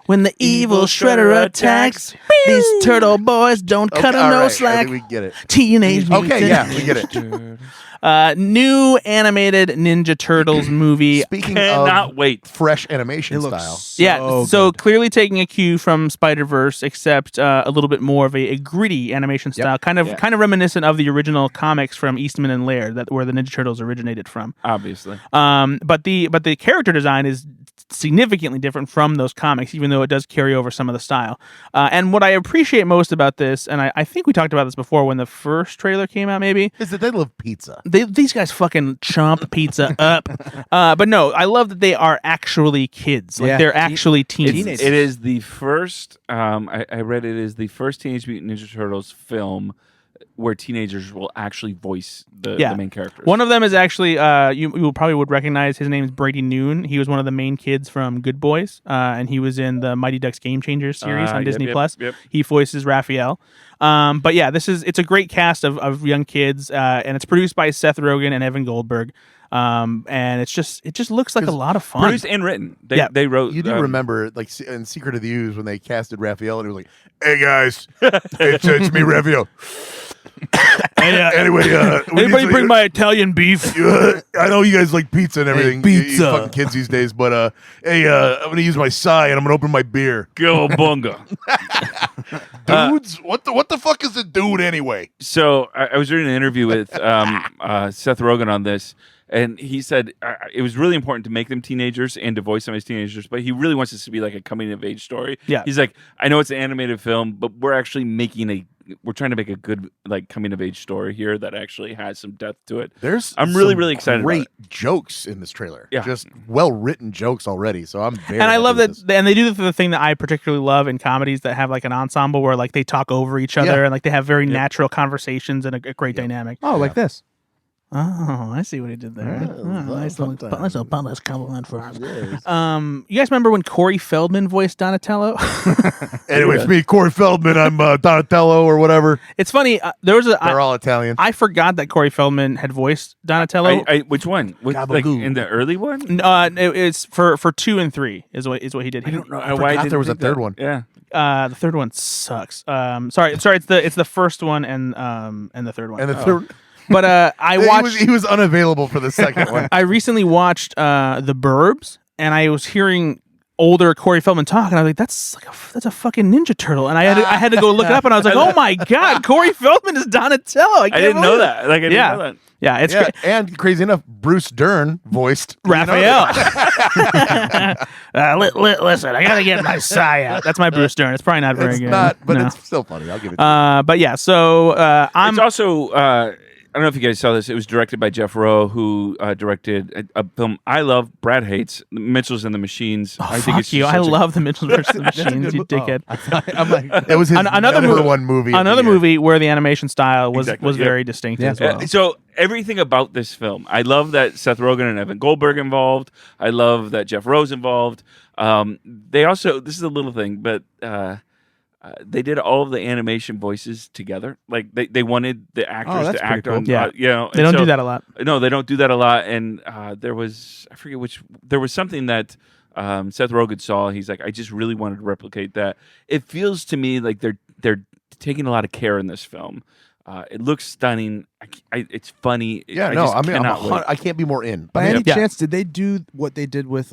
When the evil shredder attacks, these turtle boys don't cut all them no right, I slack. think we get it. Teenage Mutant. Okay, yeah, we get it. New animated Ninja Turtles movie. Speaking Cannot of wait. fresh animation It looks style. So clearly taking a cue from Spider-Verse, except a little bit more of a gritty animation style, kind of reminiscent of the original comics from Eastman and Laird, where the Ninja Turtles originated from. Obviously. But the character design is significantly different from those comics, even though it does carry over some of the style. And what I appreciate most about this, and I think we talked about this before when the first trailer came out, maybe, is that they love pizza. these guys fucking chomp pizza up. But no, I love that they are actually kids. Like Yeah. they're actually teens. It is the first. I read it is the first Teenage Mutant Ninja Turtles film where teenagers will actually voice the main characters. One of them is actually you probably would recognize. His name is Brady Noon. He was one of the main kids from Good Boys, and he was in the Mighty Ducks Game Changers series on Disney Plus. Yep. He voices Raphael. But yeah, it's a great cast of young kids, and it's produced by Seth Rogen and Evan Goldberg. And it just looks like a lot of fun. Produced and written. They wrote. You do remember, like in Secret of the Ooze, when they casted Raphael, and it was like, "Hey guys, it's me, Raphael." Anyway, anybody bring my Italian beef? I know you guys like pizza and everything. Hey, you pizza. fucking kids these days, but hey, I'm gonna use my sigh and I'm gonna open my beer. Cowabunga. Dudes, what the fuck is a dude anyway? So I was reading an interview with Seth Rogen on this, and he said it was really important to make them teenagers and to voice them as teenagers, but he really wants this to be like a coming of age story. Yeah. He's like, I know it's an animated film, but we're actually we're trying to make a good like coming of age story here that actually has some depth to it. I'm really, really excited Great about it. jokes in this trailer. Yeah. Just well written jokes already. So I'm very. And I love happy that, with this. and they do the thing that I particularly love in comedies that have like an ensemble where like they talk over each other Yeah. and like they have very natural conversations and a great dynamic. Oh, like this. Oh, I see what he did there. Yeah, Nice little Nice compliment for us. You guys remember when Corey Feldman voiced Donatello? Anyway, it's me, Corey Feldman. I'm Donatello or whatever. It's funny. They're all Italian. I forgot that Corey Feldman had voiced Donatello. Which one? Like Gabagool. in the early one? It's for 2 and 3 is what he did. I don't know I why forgot I there was a didn't think third one. that. Yeah. The third one sucks. Sorry. It's the first one and the third one. And the third, But I watched. he was unavailable for the second one. I recently watched The Burbs, and I was hearing older Corey Feldman talk, and I was like, "That's a fucking Ninja Turtle." And I had to go look it up, and I was like, "Oh my god, Corey Feldman is Donatello!" I didn't know that. Like I didn't Yeah. know that. Yeah, it's Yeah, great. and crazy enough, Bruce Dern voiced Raphael. Listen, I gotta get my sigh out. That's my Bruce Dern. It's probably not very It's good. not, but No. it's still funny. I'll give it to you. But yeah, so I'm It's also I don't know if you guys saw this. It was directed by Jeff Rowe, who directed a film I love. Brad hates Mitchells and the Machines. I think fuck it's you. just I such a- love the Mitchells vs. the Machines. You dickhead. I'm like, It was his another number movie- one movie. of the Another year. movie where the animation style was Exactly, yeah. very distinct as well. So everything about this film, I love that Seth Rogen and Evan Goldberg involved. I love that Jeff Rowe's involved. They also, this is a little thing, but they did all of the animation voices together. Like they wanted the actors that's to act pretty on. cool. Yeah. And They don't so- do that a lot. No, they don't do that a lot. And there was, I forget which, there was something that Seth Rogen saw. He's like, I just really wanted to replicate that. It feels to me like they're taking a lot of care in this film. It looks stunning. It's funny. Yeah, I no, just I mean, cannot wait. I can't be more in. by any Yeah. chance, did they do what they did with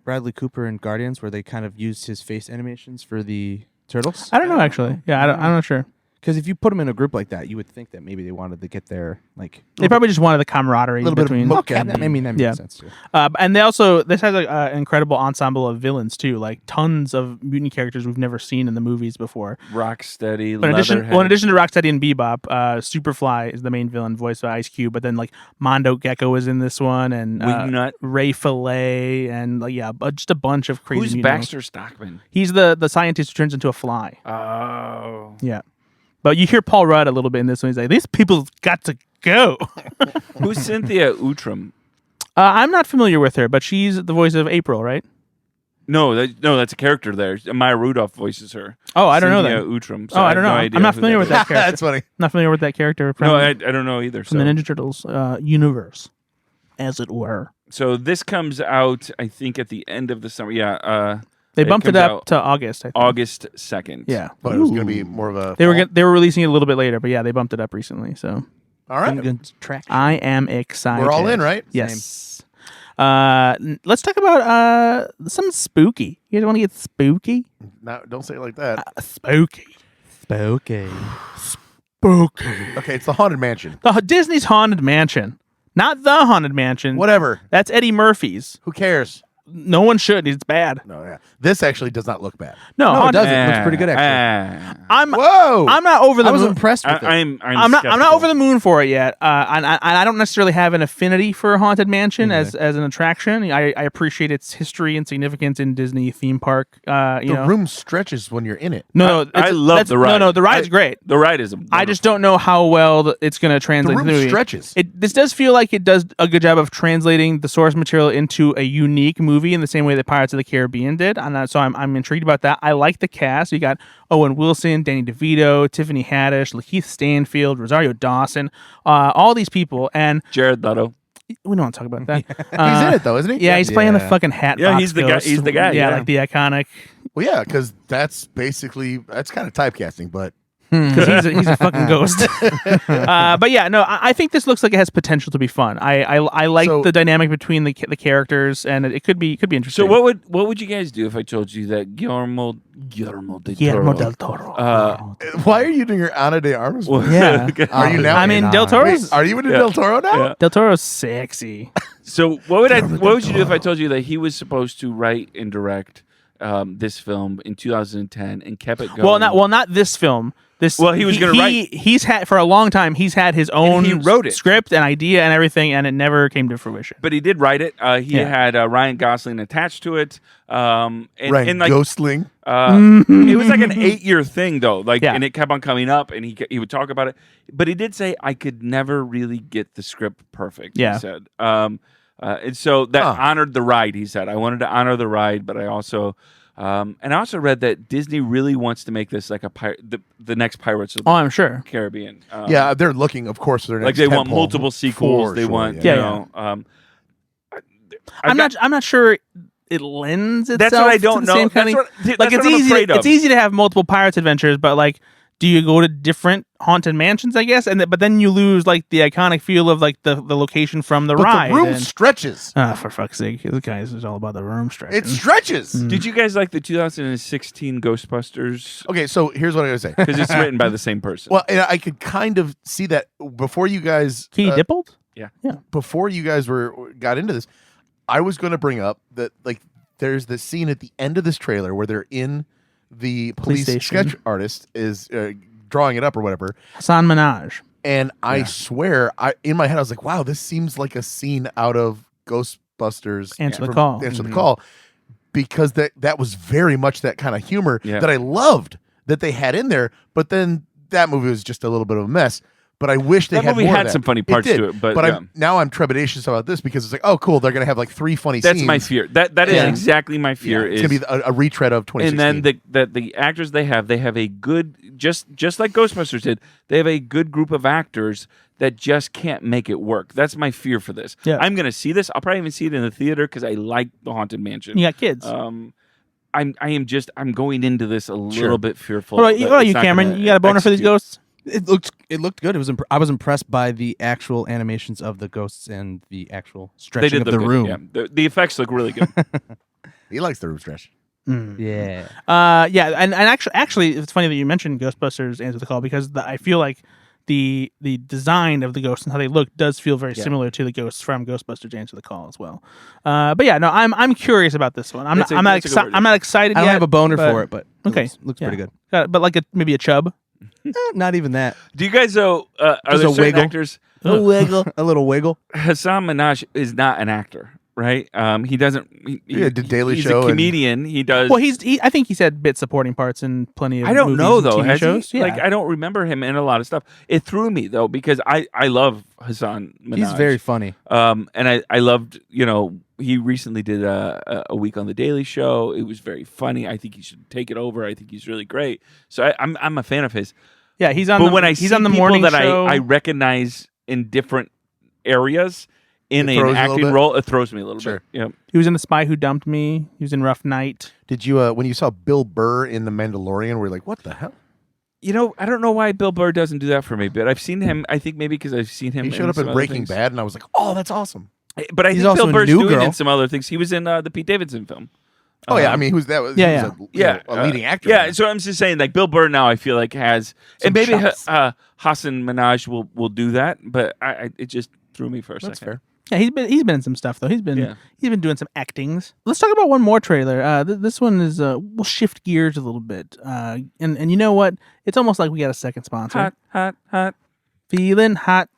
Bradley Cooper in Guardians, where they kind of used his face animations for the turtles? I don't know actually. Yeah, I'm not sure. Because if you put them in a group like that, you would think that maybe they wanted to get their like They probably just wanted the camaraderie Little bit of between. mo- okay. I mean, that makes Yeah. sense too. And they also this has an incredible ensemble of villains too, like tons of mutant characters we've never seen in the movies before. Rocksteady, But in addition Leatherhead. to Rocksteady and Bebop, Superfly is the main villain voiced by Ice Cube. But then like Mondo Gecko is in this one, and Wingnut. Ray Fillet, and just a bunch of crazy. Who's mutant villains. Baxter Stockman? He's the scientist who turns into a fly. Oh. Yeah. But you hear Paul Rudd a little bit in this one. He's like, "These people got to go." Who's Cynthia Outram? I'm not familiar with her, but she's the voice of April, right? No, that's a character there. Maya Rudolph voices her. Oh, I don't know Cynthia that. Outram. So Oh, I don't have know. no idea I'm not who familiar with that character. That's funny. Not familiar with that character from, No, I don't know either. from So. the Ninja Turtles universe, as it were. So this comes out, I think, at the end of the summer. Yeah, They bumped it comes up out to August, I think. August 2nd. Yeah. But it was going to be more of a. They were releasing it a little bit later, but yeah, they bumped it up recently. So All right. Good track. I am excited. We're all in, right? Yes. Let's talk about some spooky. You guys want to get spooky? No, don't say it like that. Spooky. Okay. Spooky. Okay, it's the Haunted Mansion. The Disney's Haunted Mansion, not the Haunted Mansion. Whatever. That's Eddie Murphy's. Who cares? No one should. It's bad. No, yeah. This actually does not look bad. No, No, it Haunted- doesn't. It looks pretty good, actually. Whoa! I'm not over the I was moon. impressed with it. I'm I'm not skeptical. over the moon for it yet. And I don't necessarily have an affinity for Haunted Mansion as an attraction. I appreciate its history and significance in Disney theme park. The room stretches when you're in it. No, I love the ride. No, the ride's great. The ride is. I just don't know how well it's going to The translate. room to the movie. stretches. This does feel like it does a good job of translating the source material into a unique movie in the same way that Pirates of the Caribbean did. And so I'm intrigued about that. I like the cast. You got Owen Wilson, Danny DeVito, Tiffany Haddish, Lakeith Stanfield, Rosario Dawson, all these people. And Jared Leto. we don't want to talk about that. He's in it though, isn't he? Yeah, he's playing the Yeah. fucking hat. Yeah, box he's the guy- ghost. he's the guy, yeah. like the iconic. Well, yeah, because that's kind of typecasting, but Because he's a fucking ghost. But yeah, no, I think this looks like it has potential to be fun. I like So- the dynamic between the characters, and it could be interesting. So what would you guys do if I told you that Guillermo del Toro? why are you doing your Ana de Armas? Well, Yeah. Are you now? I mean, Del Wait, Toro's are you into Yeah. Del Toro now? Yeah. Del Toro's sexy. So what would you do if I told you that he was supposed to write and direct this film in 2010 and kept it going? Not this film. Well, he was gonna write- He's had for a long time. He's had his own he wrote it. script and idea and everything, and it never came to fruition. But he did write it. He Yeah. had Ryan Gosling attached to it. And like Ghostling. it was like an 8-year thing though. Like, Yeah. and it kept on coming up, and he would talk about it. But he did say I could never really get the script perfect. Yeah. He said, and so that honored the ride. He said I wanted to honor the ride, but I also. And I also read that Disney really wants to make this like the next Pirates of the Oh, I'm sure. Caribbean. Yeah, they're looking, of course, for their Like next they want tentpole. multiple sequels. For They sure, want, yeah. you know. I'm not sure it lends itself. That's what I don't to the know. Same kind That's of, what- that's like what it's I'm easy. afraid of. It's easy to have multiple Pirates adventures, but like, do you go to different haunted mansions? I guess, but then you lose like the iconic feel of like the location from the But ride. the room and- stretches. for fuck's sake, this guy is all about the room stretch. It stretches. Did you guys like the 2016 Ghostbusters? Okay, so here's what I gotta say. Because it's written by the same person. Well, and I could kind of see that before you guys Katie Dippold? before you guys got into this, I was going to bring up that like there's this scene at the end of this trailer where they're in the police station. sketch artist is drawing it up or whatever, Hassan Minaj. and I swear, in my head I was like, wow, this seems like a scene out of Ghostbusters. Answer the from Call. Answer the Call, because that was very much that kind of humor Yeah. that I loved that they had in there. But then that movie was just a little bit of a mess. But I wish they That had movie more of had that. some funny parts did, to it, but yeah. now I'm trepidatious about this because it's like, oh, cool, they're gonna have like 3 funny That's scenes. my fear. That is Yeah. exactly my Yeah, fear. it's is gonna be a retread of 2016. and then the actors they have a good just like Ghostbusters did. They have a good group of actors that just can't make it work. That's my fear for this. Yeah. I'm gonna see this. I'll probably even see it in the theater because I like the Haunted Mansion. You got kids. I'm going into this a little bit fearful. What about that you, it's not Cameron? gonna You got a boner for these execute. ghosts? It looked good. I was impressed by the actual animations of the ghosts and the actual They stretching did of look the good, room. yeah. The effects look really good. he likes the room stretch. Yeah. And actually, it's funny that you mentioned Ghostbusters Answer the Call because I feel like the design of the ghosts and how they look does feel very similar to the ghosts from Ghostbusters Answer the Call as well. But yeah, no, I'm curious about this one. I'm That's not a good word. I'm not excited I don't yet. have a boner but- for it, but okay, it looks yeah. pretty good. But like maybe a chub. Not even that. Do you guys though? Are Just there a certain wiggle. actors? A wiggle, a little wiggle. Hassan Minaj is not an actor, right? He doesn't. Yeah, did Daily he's Show a and- comedian. He does. Well, I think he's had bit supporting parts in plenty of. I don't movies know and though. TV Has shows. he? Yeah. Like I don't remember him in a lot of stuff. It threw me though because I love Hassan Minaj. He's very funny. And I loved, he recently did a week on the Daily Show. It was very funny. I think he should take it over. I think he's really great. So I'm a fan of his. Yeah, he's on. But the, when I he's see on the people morning that show. I recognize in different areas in It an throws you a little acting bit? role, it throws me a little Sure. bit. Yeah. He was in The Spy Who Dumped Me. He was in Rough Night. Did you when you saw Bill Burr in The Mandalorian, were you like, what the hell? I don't know why Bill Burr doesn't do that for me, but I've seen him. I think maybe because I've seen him. He showed up some in other Breaking things. Bad, and I was like, oh, that's awesome. But I He's think also Bill in Burr's New doing Girl. in some other things. He was in the Pete Davidson film. Oh yeah, I mean, he was a leading actor. Yeah, so I'm just saying, like Bill Burr now, I feel like has, and maybe chops. Hassan Minaj will do that, but it just threw me for a That's second. Yeah, he's been in some stuff though. He's been doing some actings. Let's talk about one more trailer. This one is we'll shift gears a little bit. And you know what? It's almost like we got a second sponsor. Hot. Feeling hot.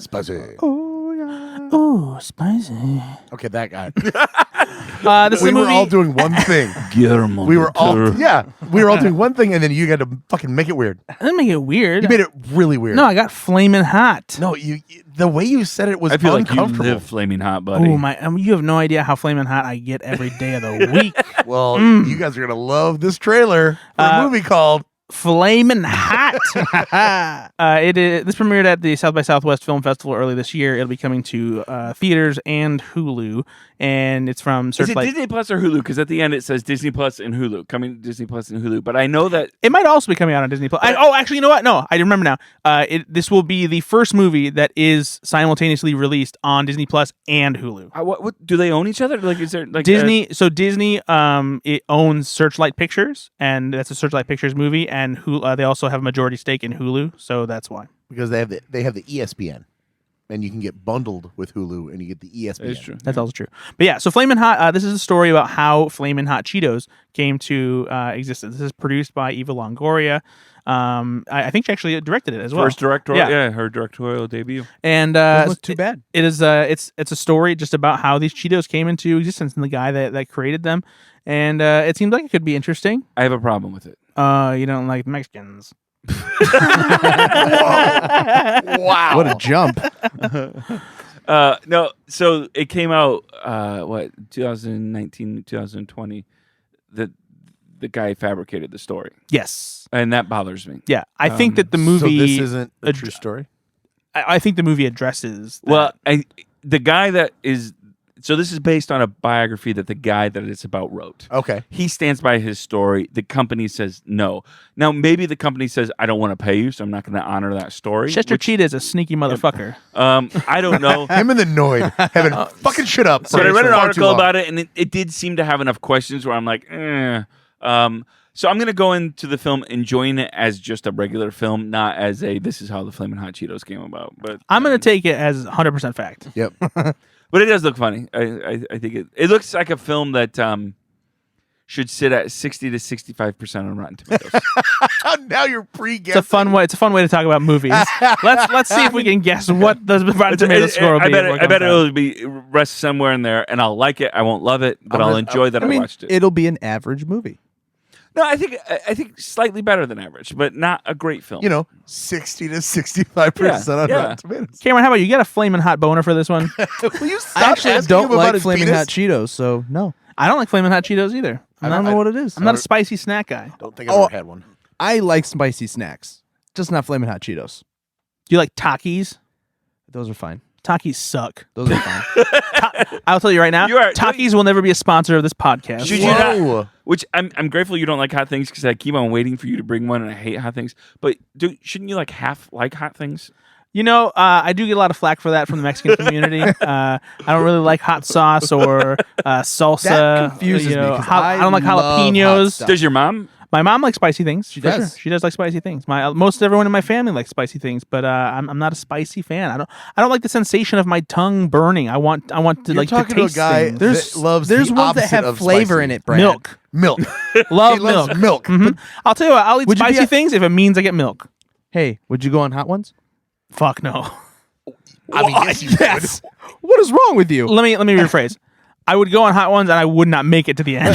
Spicy. Oh yeah. Oh, spicy. Okay, that guy. This is We a were movie. all doing one thing. Guillermo. We were all doing one thing, and then you got to fucking make it weird. I didn't make it weird. You made it really weird. No, I got flaming hot. No, you the way you said it was I feel like you uncomfortable. live flaming hot, buddy. Oh my! You have no idea how flaming hot I get every day of the week. Well, you guys are gonna love this trailer for a movie called Flamin' Hot. This premiered at the South by Southwest Film Festival early this year. It'll be coming to theaters and Hulu, and it's from Is it Searchlight. Disney Plus or Hulu? Because at the end it says Disney Plus and Hulu. Coming to Disney Plus and Hulu. But I know that It might also be coming out on Disney Plus. Actually, you know what? No, I remember now. This will be the first movie that is simultaneously released on Disney Plus and Hulu. what do they own each other? Like, is there like Disney it owns Searchlight Pictures, and that's a Searchlight Pictures movie, and Hulu, they also have a majority stake in Hulu, so that's why. because they have the ESPN, and you can get bundled with Hulu, and you get the ESPN. It's true. That's also true. But yeah, so Flamin' Hot, this is a story about how Flamin' Hot Cheetos came to existence. This is produced by Eva Longoria. I think she actually directed it as well. First directorial, her directorial debut. And Doesn't look too bad. it is it's a story just about how these Cheetos came into existence and the guy that created them. And it seems like it could be interesting. I have a problem with it. You don't like Mexicans. Wow, What a jump. No, so it came out 2019, 2020. The guy fabricated the story, Yes. and that bothers me. Yeah. I think that the movie. So this isn't a true story. I think the movie addresses. That. Well, the guy that is. So this is based on a biography that the guy that it's about wrote. Okay, He stands by his story. The company says no. Now, maybe the company says, I don't want to pay you, so I'm not going to honor that story. Chester Cheetah is a sneaky motherfucker. I don't know. him and the Noid having fucking shit up. But I read an far too article long. about it, and it did seem to have enough questions where I'm like, so I'm going to go into the film enjoying it as just a regular film, not as this is how the Flamin' Hot Cheetos came about. But I'm going to take it as 100% fact. Yep. But it does look funny. I think it looks like a film that should sit at 60 to 65% on Rotten Tomatoes. Now you're It's a fun way. It's a fun way to talk about movies. Let's see if we can guess what the Rotten Tomatoes score will be. I bet it'll be rest somewhere in there, and I'll like it. I won't love it, but I'll enjoy that I watched it. It'll be an average movie. No, I think slightly better than average, but not a great film. 60 to 65% on Yeah. Rotten Tomatoes. Cameron, how about you? Get a flaming hot boner for this one? Will you stop I actually asking don't him about like his Flamin' penis? Hot Cheetos, so no. I don't like flaming hot Cheetos either. I don't know what it is. I'm not a spicy snack guy. Don't think I've ever had one. I like spicy snacks, just not Flamin' Hot Cheetos. Do you like Takis? Those are fine. Takis suck. Those are fine. I'll tell you right now. You are- Takis will never be a sponsor of this podcast. Should you not? Whoa. Which I'm grateful you don't like hot things because I keep on waiting for you to bring one, and I hate hot things. But shouldn't you half like hot things? I do get a lot of flack for that from the Mexican community. I don't really like hot sauce or salsa. That confuses me, 'cause I don't like I love hot jalapenos. stuff. Does your mom? My mom likes spicy things. She does. She does like spicy things. Most everyone in my family likes spicy things, but I'm not a spicy fan. I don't like the sensation of my tongue burning. I want to You're like to talking to a taste guy things. that loves There's the ones that opposite have of flavor spicy. in it, Brad. Milk. Milk. Love He loves milk. milk. Mhm. I'll tell you what. I'll eat Would you be spicy a- things if it means I get milk. Hey, would you go on hot ones? Fuck no. I mean, yes, you Yes. What is wrong with you? Let me rephrase. I would go on hot ones and I would not make it to the end.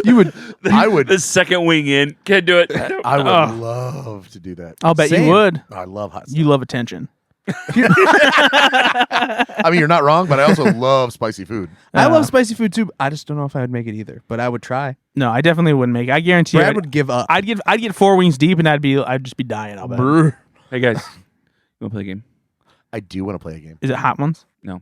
You would. I would. The second wing in. Can't do it. I would love to do that. I'll bet Same. you would. I love hot stuff. You love attention. I mean, you're not wrong, but I also love spicy food. I love spicy food too. I just don't know if I would make it either, but I would try. No, I definitely wouldn't make it. I guarantee Brad you. would give up. I'd get 4 wings deep and I'd just be dying. I'll bet. Hey guys, you want to play a game? I do want to play a game. Is it hot ones? No.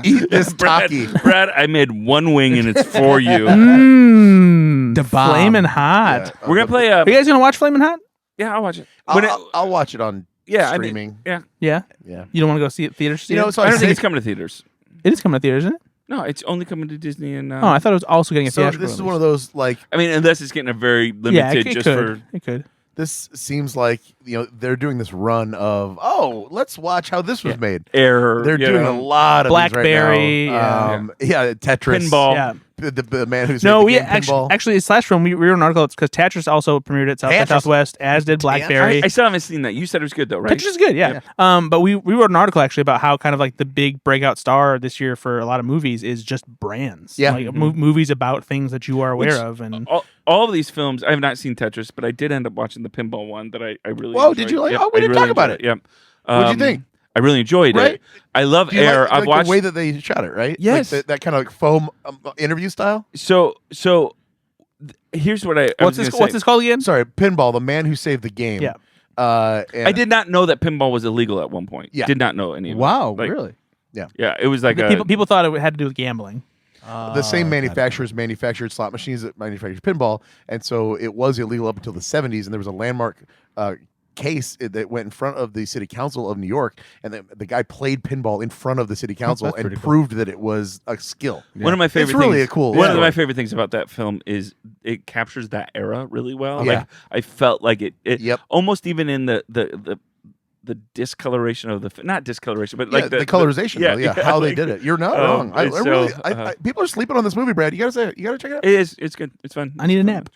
Eat this Brad, taki. Brad, I made one wing and it's for you. Mmm. bomb. Flamin' hot. We're gonna play. Are you guys gonna watch Flamin' Hot? Yeah, I'll watch it. When I'll watch it on streaming. yeah. Yeah. Yeah. You don't want to go see it theaters? You know, so I I don't think see. it's coming to theaters. It is coming to theaters, isn't it? No, it's only coming to Disney and. Oh, I thought it was also getting a So theatrical this is release. one of those like I mean, unless it's getting a very Yeah, limited it just could. for. It could. this seems like they're doing this run of let's watch how this was made. Error. They're doing a lot of Blackberry, these right now. Tetris, Pinball. Yeah. The man who's No, made we the game Pinball. actually slash film. We wrote an article because Tetris also premiered at South by Tetris. Southwest, as did Blackberry. I still haven't seen that. You said it was good though, right? Tetris is good, yeah. But we wrote an article actually about how kind of like the big breakout star this year for a lot of movies is just brands. Yeah. Like movies about things that you are aware of. And all of these films, I have not seen Tetris, but I did end up watching the pinball one that I really Whoa, enjoyed. did you like? Yep, Oh, we I didn't really talk about enjoyed it. Yep. What'd you think? I really enjoyed Right? it. I love Do you Air. like I've watched the way that they shot it, right? Yes. Like that kind of like foam interview style. So here's what I what's was this? gonna What's say. this called again? Sorry, Pinball, the man who saved the game. Yeah. And I did not know that pinball was illegal at one point. Yeah. Did not know any of it. Wow, Like, really? Yeah, it was like People thought it had to do with gambling. The same manufacturers manufactured slot machines that manufactured pinball, and so it was illegal up until the 70s. And there was a landmark case that went in front of the city council of New York, and the guy played pinball in front of the city council That's and pretty cool. proved that it was a skill. One of my favorite It's really things, a cool One of story. my favorite things about that film is it captures that era really well. Yeah. Like I felt like it Yep. almost even in the discoloration of the not discoloration, but like the colorization, how they like, did it. You're not wrong. I it's really, so, people are sleeping on this movie, Brad. You gotta check it out. It is. It's good. It's fun. I need a nap.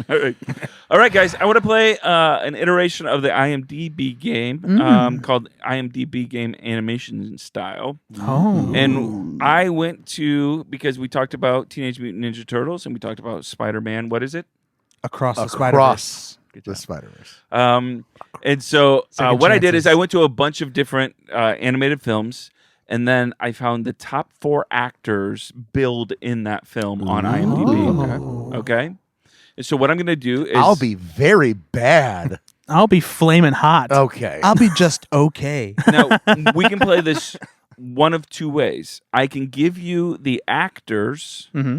All right, guys. I want to play an iteration of the IMDb game called IMDb Game Animation Style. Oh. And I went to, because we talked about Teenage Mutant Ninja Turtles and we talked about Spider-Man. What is it? Across the Spider-Verse. Across the Spider-Verse. And so Second what I did chances. is I went to a bunch of different animated films, and then I found the top 4 actors billed in that film on IMDb. Okay. And so what I'm going to do is I'll be very bad. I'll be flaming hot. Okay. I'll be just okay. now we can play this one of two ways. I can give you the actors. Mm-hmm.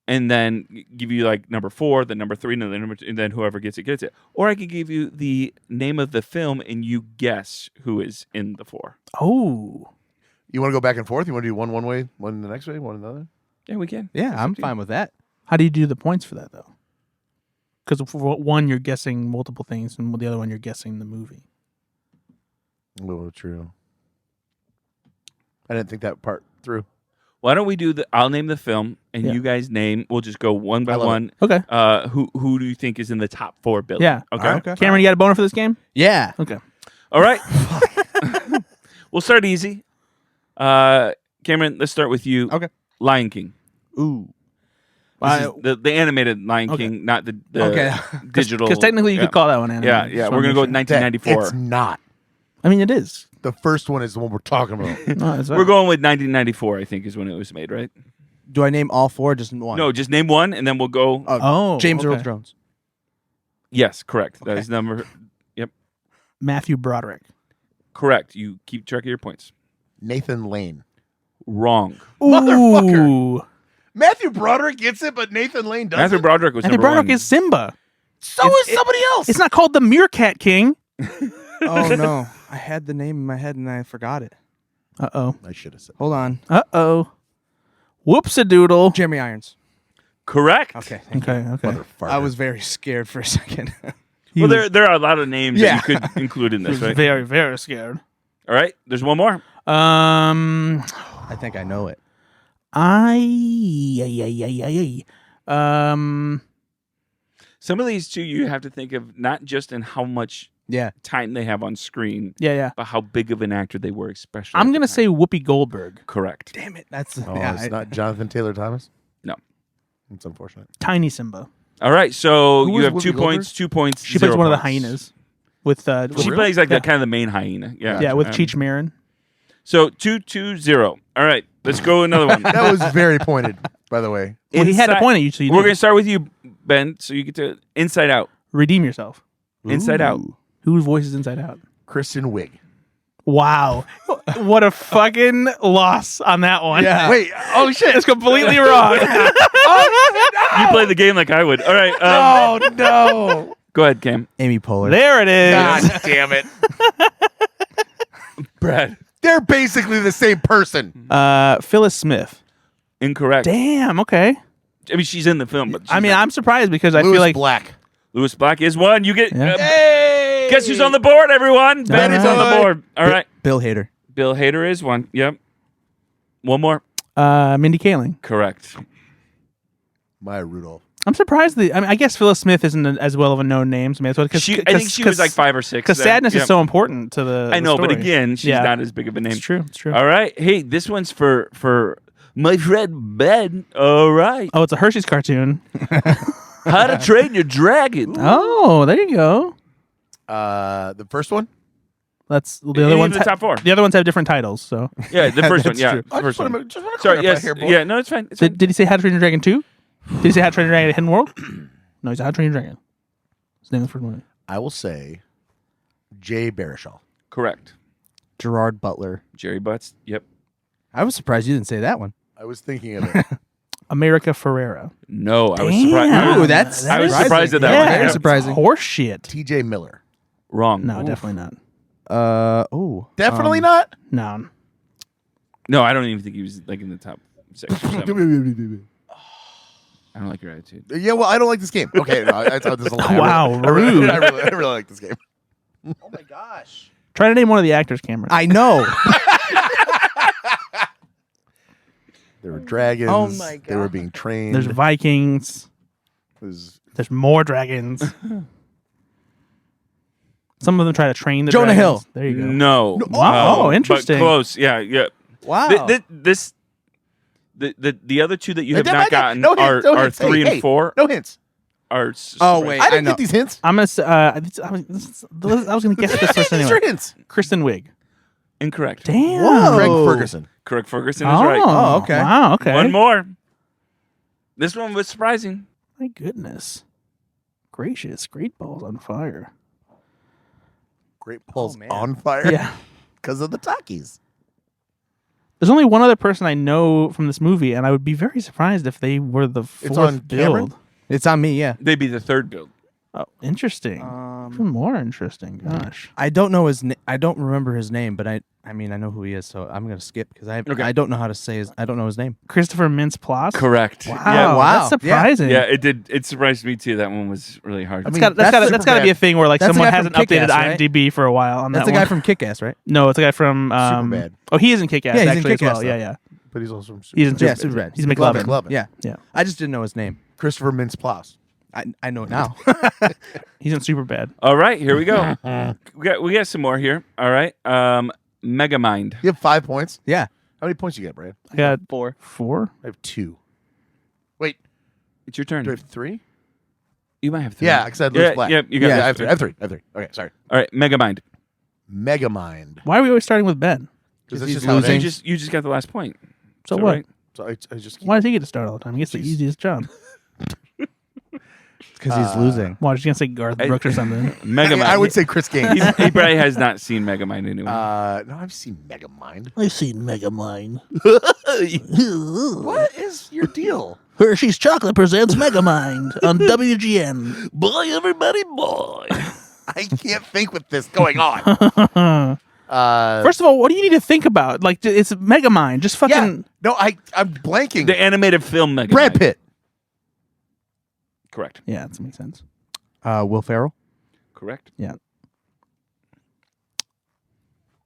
And then give you like number 4, then number 3, and then number 2, and then whoever gets it. Or I could give you the name of the film and you guess who is in the 4. Oh. You want to go back and forth? You want to do one way, one the next way, one another? Yeah, we can. Yeah, That's I'm up to you. fine with that. How do you do the points for that, though? Because for one, you're guessing multiple things, and with the other one, you're guessing the movie. Oh, true. I didn't think that part through. Why don't we do I'll name the film and Yeah. you guys name. We'll just go one by I love one. Okay. Who do you think is in the top 4 billing? Yeah. Okay. Okay. Cameron, you got a boner for this game? Yeah. Okay. All right. We'll start easy. Cameron, let's start with you. Okay. Lion King. Ooh. This is the animated Lion King, not the Okay. digital. Because technically, you yeah. could call that one animated. Yeah, yeah. Just We're wanna gonna go make with sure. 1994. It's not. I mean, it is. The first one is the one we're talking about. No, it's We're going with 1994. I think is when it was made, right? Do I name all 4 or just one? No, just name one, and then we'll go. Oh, James okay. Earl Jones. Yes, correct. That Okay. is number. Yep, Matthew Broderick. correct. You keep track of your points. Nathan Lane. Wrong. Motherfucker. Ooh. Matthew Broderick gets it, but Nathan Lane doesn't. Matthew Broderick was Matthew number Broderick 1. is Simba. So is somebody else. It's not called the Meerkat King. Oh, no. I had the name in my head and I forgot it. Uh-oh. I should have said. Hold on. Uh-oh. Whoops-a-doodle. Jeremy Irons. Correct. Okay. Okay, okay. Motherfucker. I was very scared for a second. He Well, was- there are a lot of names Yeah. that you could include in he this, was right? very, very scared. All right. There's one more. I think I know it. Some of these two you have to think of not just in how much Yeah. time they have on screen, yeah. but how big of an actor they were, especially. I'm at the going to time. say Whoopi Goldberg. correct. Damn it. That's Oh, yeah, it's not Jonathan Taylor Thomas? No. It's unfortunate. Tiny Simba. All right. So Who you was have Whoopi 2 Goldberg? points. 2 points. She 0 plays one of the points. hyenas. With She really? plays like Yeah. the kind of the main hyena. Yeah. yeah, with Cheech Marin. So 2-2-0. All right. Let's go another one. That was very pointed, by the way. Well, he had a Inside- point at you, so you We're did. going to start with you, Ben. So you get to Inside Out. Redeem yourself. Inside Out. Whose voice is Inside Out? Kristen Wiig. Wow. What a fucking loss on that one. Yeah. Wait. Oh, shit. It's completely wrong. You play the game like I would. All right. Oh, no. Go ahead, Cam. Amy Poehler. There it is. God damn it. Brad. They're basically the same person. Phyllis Smith. Incorrect. Damn, okay. I mean, she's in the film, but I mean, I'm surprised because I Louis feel like Black. Lewis Black is one. You get. Yeah. Hey! Guess who's on the board, everyone? Ben is on the right. board. All right. Bill Hader. Bill Hader is one. Yep. One more. Mindy Kaling. Correct. Maya Rudolph. I'm surprised. I guess Phyllis Smith isn't as well of a known name to me. I think she was like 5 or 6. Because sadness is so important to the. I know, the but story. again, she's Yeah. not as big of a name. It's true. It's true. All right. Hey, this one's for my friend Ben. All right. Oh, it's a Hershey's cartoon. How to Train Your Dragon. Oh, there you go. The first one. That's the Any other of ones. the top 4. The other ones have different titles. So Yeah, the first one. That's Yeah, true. the first one. Just want to Sorry. Yes. here, boy. Yeah. No, it's fine. It's fine. did he say How to Train Your Dragon 2? Did he say How to Train Your Dragon: Hidden World? No, he's How to Train Your Dragon. It's the name of the first movie. I will say Jay Baruchel. Correct. Gerard Butler. Jerry Butts. Yep. I was surprised you didn't say that one. I was thinking of it. America Ferrera. No, I was Damn. surprised. Ooh, that's I was surprising. surprised at that Yeah, one. very Yeah. surprising. Horse shit. TJ Miller. Wrong. No, definitely not. Definitely not. No. No, I don't even think he was like in the top 6 or 7. I don't like your attitude. Yeah, well, I don't like this game. Okay, no, I thought this was a lie. Wow, I really, rude. I really like this game. Oh my gosh. Try to name one of the actors, Cameron. I know. There were dragons. Oh my They were God. being trained. There's Vikings. It was- There's more dragons. Some of them try to train the Jonah dragons. Hill. There you go. No. Oh, interesting. But close. Yeah, yeah. Wow. The other two that you have Hey, not Dad, gotten no hints, no are hints. 3 Hey, and 4 No hints. are. Oh, surprising. wait. I didn't know. get these hints. I'm gonna. I was gonna guess this first These anyway. are hints. Kristen Wiig. Incorrect. Damn. Whoa. Craig Ferguson. Craig Ferguson is right. Oh, okay. Wow. Okay. One more. This one was surprising. My goodness. Gracious. Great balls on fire. Great Balls man. on fire. Yeah. Because of the Takis. There's only one other person I know from this movie, and I would be very surprised if they were the fourth on build. Cameron? It's on me, yeah. They'd be the third build. Oh, interesting. Even more interesting. Gosh. I don't know I don't remember his name, but I mean I know who he is, so I'm gonna skip because Okay. I don't know how to say I don't know his name. Christopher Mintz-Plasse. Correct. Wow. Yeah, wow. That's surprising. yeah, it did. It surprised me too. That one was really hard. I mean, That's that's got to be a thing where like That's the someone guy from hasn't updated Kick-Ass, right? IMDb for a while on That's that the guy one. from Kick-Ass, right? No, it's the guy from Superbad. Oh, he is in Kick-Ass Yeah, he's in actually as Kick-Ass, well. though. Yeah, yeah. But he's also from He's in Yeah, Superbad. Superbad. He's McLovin. McLovin. Yeah. Yeah. I just didn't know his name. Christopher Mintz-Plasse. I know it now. He's in Superbad. All right, here we go. we got some more here. All right. Megamind. You have 5 points. Yeah. How many points you get, Brad? I got 4. 4. I have 2. Wait, It's your turn. do I have 3? You might have 3. Yeah, because I had Lewis Black. Yeah, you got Yeah, it. I have 3. I have 3. I have 3. Okay, sorry. All right, Megamind. Megamind. Why are we always starting with Ben? Because that's he's just how it losing. ends. You just got the last point. So Is that what? right? So I just keep... Why does he get to start all the time? He gets the easiest job. Because he's losing. Why, just gonna say Garth Brooks or something? Megamind. I would say Chris Gaines. he probably has not seen Megamind anyway. No, I've seen Megamind. I've seen Megamind. What is your deal? Hershey's Chocolate presents Megamind on WGN. Boy, everybody, boy. I can't think with this going on. First of all, what do you need to think about? Like, it's Megamind. Just fucking. Yeah. No, I'm blanking. the animated film Megamind. Brad Pitt. Correct. Yeah, that makes sense. Will Ferrell? Correct. Yeah.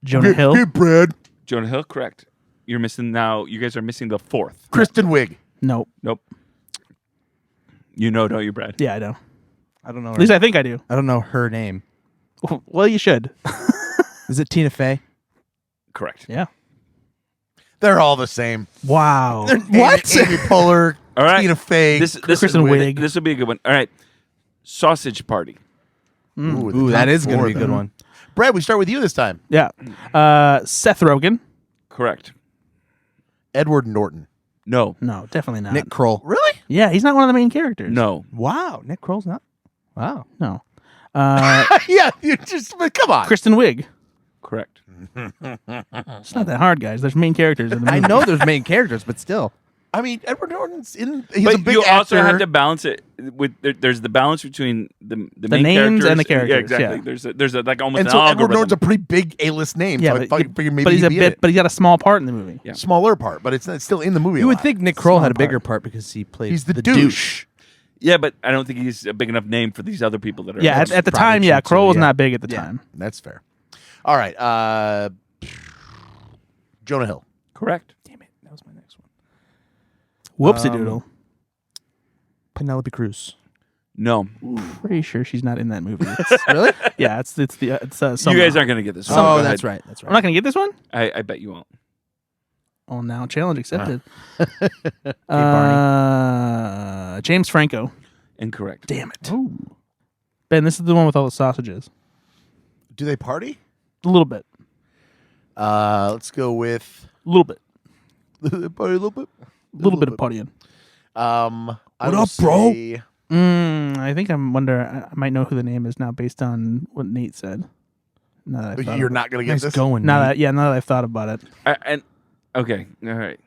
Jonah Hill. Hey, Brad. Jonah Hill. Correct. You're missing now. You guys are missing the 4th. Kristen Wiig. Nope. Nope. You know, don't you, Brad? Yeah, I know. I don't know. At least I think I do. I don't know her name. Well, you should. Is it Tina Fey? Correct. Yeah. They're all the same. Wow. What? Amy Poehler, All right. Tina Fey. This Kristen Wiig. This will be a good one. All right. Sausage Party. Ooh, that is going to be a good one. Brad, we start with you this time. Yeah. Seth Rogen. Correct. Edward Norton. No. No, definitely not. Nick Kroll. Really? Yeah, he's not one of the main characters. No. Wow. Nick Kroll's not. Wow. No. Yeah, you just come on. Kristen Wiig. Correct. It's not that hard, guys. There's main characters in the I movie. know there's main characters, but still. I mean, Edward Norton's in. He's But a big you actor. also have to balance it with. There's the balance between the main names and the Yeah, characters, exactly. yeah. There's a like almost And an so Edward algorithm. Norton's a pretty big A-list name. Yeah, so I figured maybe but he's he'd a be bit, in it. but he's got a small part in the movie. Yeah. Smaller part, but it's still in the movie. You a would lot. think Nick Kroll had a Small bigger part because he played He's the douche. Yeah, but I don't think he's a big enough name for these other people that are. Yeah, at the time, yeah, Kroll was not big at the time. That's fair. All right. Jonah Hill. Correct. Damn it, that was my next one. Whoopsie doodle. Penelope Cruz. No. Pretty sure she's not in that movie. Really? Yeah, it's You guys aren't going to get this. one. Go Oh, ahead. that's right. That's I'm right. not gonna get this one. I bet you won't. Oh, now challenge accepted. Barney. James Franco. Incorrect. Damn it. Ben, this is the one with all the sausages. Do they party? A little bit. Let's go with A little bit. party a little bit. A little bit of partying. I What will up, bro? say- I think I might know who the name is now based on what Nate said. Now that I've thought You're about not going to get Nice this. going. Now Nate. that I've thought about it. Okay. All right.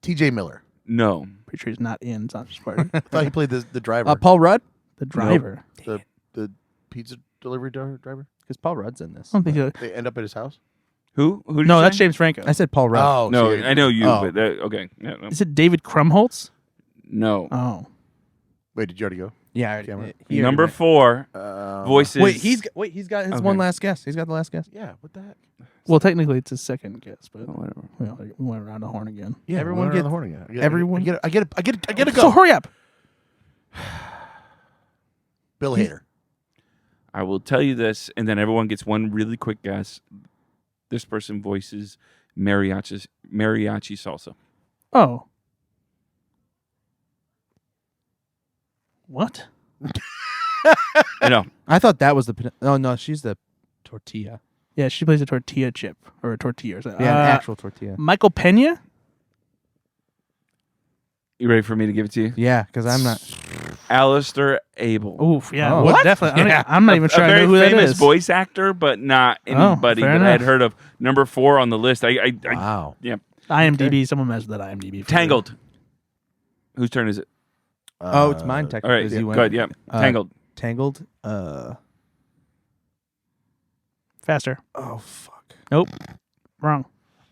T.J. Miller. No. Pretty sure he's not in Sausage Party. I thought he played the driver. Paul Rudd? The driver. the pizza delivery driver. Because Paul Rudd's in this. I don't think so. They end up at his house. Who? Did No, you that's say? James Franco. I said Paul Rudd. Oh No, so I know you, Oh. but okay. No, no. Is it David Krumholtz? No. Oh. Wait, did you already go? Yeah. I- Camera. he already Number went. 4. Voices. Wait, he's got his Okay. one last guess. He's got the last guess. Yeah. What the heck? Well, technically it's his second guess, but Oh, whatever. we went around the horn again. Yeah, Everyone everyone get- the horn again. everyone- I get to go. So hurry up. Bill Hader. I will tell you this, and then everyone gets one really quick guess. This person voices mariachi salsa. Oh. What? I know. I thought that was the. Oh no, she's the tortilla. Yeah, she plays a tortilla chip or a tortilla or something. Yeah, an actual tortilla. Michael Pena? You ready for me to give it to you? Yeah, because I'm not. Alistair Abel. Oof, yeah. Oh. Well, What? definitely. Yeah. I'm not even sure a I very know who that famous is. voice actor, but not anybody fair that I had enough. heard of. Number 4 on the list. I Wow. yeah. IMDb. Someone messed with that IMDb. for Tangled. Whose turn is it? Oh, it's mine All technically. right. as Yeah, you went. good. Yeah. Tangled. Tangled. Faster. Oh fuck. Nope. Wrong.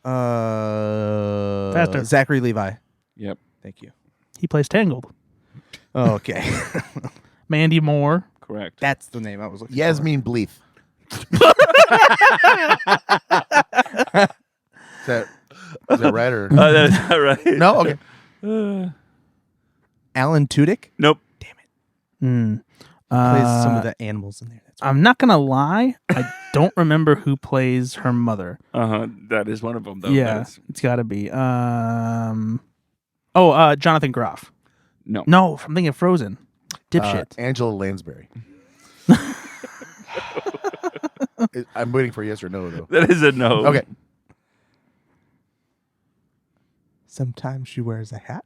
Faster. Zachary Levi. Yep. Thank you. He plays Tangled. Oh, okay. Mandy Moore. Correct. That's the name I was looking for. Yasmin Bleeth. Is that right or That's not right. no? Okay. Alan Tudyk Nope. Hmm. plays some of the animals in there. That's I'm not gonna lie. I don't remember who plays her mother. That is one of them, though. Yeah, That's- it's got to be. Jonathan Groff. No. No, I'm thinking of Frozen. Dipshit. Angela Lansbury. I'm waiting for yes or no though. That is a no. Okay. Sometimes she wears a hat.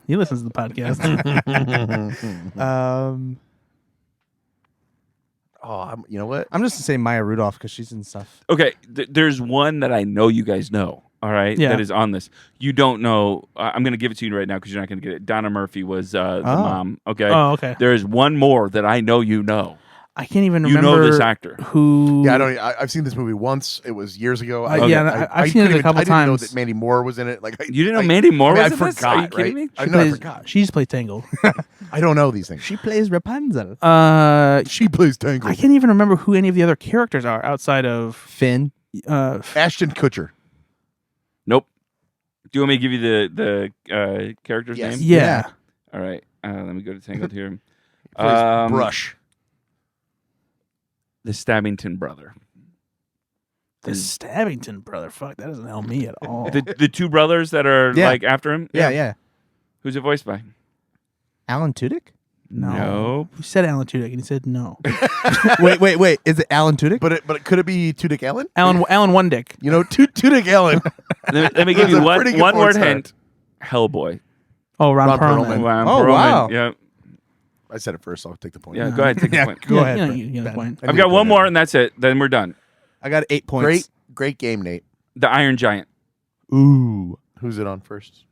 He listens to the podcast. You know what? I'm just gonna say Maya Rudolph because she's in stuff. Okay. There's one that I know you guys know. All right. Yeah. That is on this. You don't know. I'm going to give it to you right now because you're not going to get it. Donna Murphy was the mom. Okay. Oh, okay. There is one more that I know you know. I can't even You remember know this actor. who. Yeah, I've seen this movie once. It was years ago. I've seen it a couple I didn't know times. that Mandy Moore was in it. Like You didn't know Mandy Moore I was in forgot. this? Are you kidding right? me? I She know. I plays- forgot. She just plays Tangled. I don't know these things. She plays Rapunzel. She plays Tangled. I can't even remember who any of the other characters are outside of. Finn. Ashton Kutcher. Nope. Do you want me to give you the character's Yes. name? Yeah. All right. Let me go to Tangled here. Plays Brush. The Stabbington brother. The Stabbington brother. Fuck, that doesn't help me at all. The two brothers that are Yeah. like after him? Yeah. Who's it voiced by? Alan Tudyk? No. Nope. You said Alan Tudyk, and he said no. wait. Is it Alan Tudyk? But could it be Tudyk Allen? Alan One Dick. You know, Tudyk Allen. Let me give He's you a pretty good one porn word star. hint. Hellboy. Oh, Ron Ron Perlman. Perlman. Ron Oh, Perlman. wow. Yeah. I said it first, so I'll take the point. Yeah, go ahead. Take the point. Go Yeah, ahead. you know, Brett. you get the point. I've got one more, and that's it. Then we're done. I got 8 points. Great game, Nate. The Iron Giant. Ooh. Who's it on first?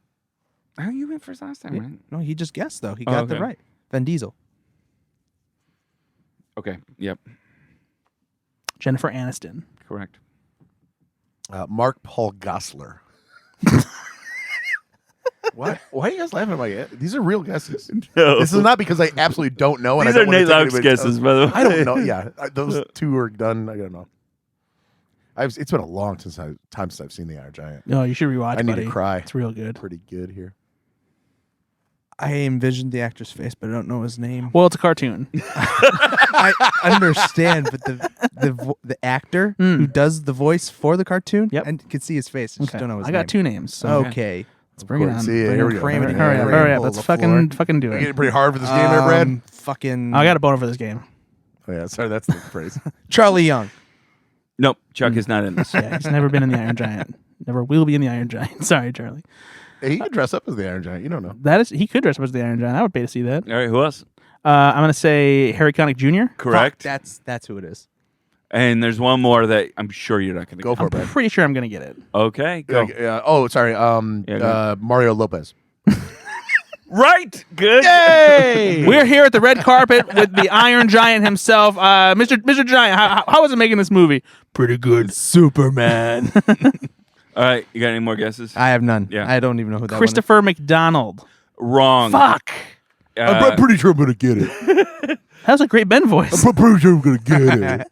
Oh, you went first last time, right? No, he just guessed though. He Oh, got okay. the right. Vin Diesel. Okay. Yep. Jennifer Aniston. Correct. Mark Paul Gosselaar. Why are you guys laughing at my? These are real guesses. No. This is not because I absolutely don't know. And These I are don't wanna Nate take Loucks anybody's guesses, toes. by the way. I don't know. Yeah, those two are done. I don't know. It's been a long time since I've seen the Iron Giant. No, you should rewatch. I need buddy. to cry. It's real good. Pretty good here. I envisioned the actor's face, but I don't know his name. Well, it's a cartoon. I understand, but the actor who does the voice for the cartoon, Yep. I can see his face. I just don't know his I name. got two names. So Okay. let's bring it on. See, Bring here it we on. go. Cram it in. Hurry up! Hurry Hurry up. up! Let's The fucking floor. do You it. getting pretty hard for this game there, Brad? Fucking. I got a boner for this game. Oh, yeah, sorry, that's the phrase. Charlie Young. Nope, Chuck is not in this. Yeah, he's never been in the Iron Giant. Never will be in the Iron Giant. Sorry, Charlie. Hey, he could dress up as the Iron Giant. You don't know. He could dress up as the Iron Giant. I would pay to see that. All right, who else? I'm gonna say Harry Connick Jr. Correct. Fuck, that's who it is. And there's one more that I'm sure you're not going to Go for I'm it, Brad. pretty sure I'm gonna get it. Okay, go. Oh, sorry. go. Mario Lopez. Right. Good. Yay! We're here at the red carpet with the Iron Giant himself, Mr. Giant. How was it making this movie? Pretty good, Superman. All right, you got any more guesses? I have none. Yeah. I don't even know who that Christopher McDonald. Wrong. Fuck. I'm pretty sure I'm gonna get it. That was a great Ben voice. I'm pretty sure I'm gonna get it.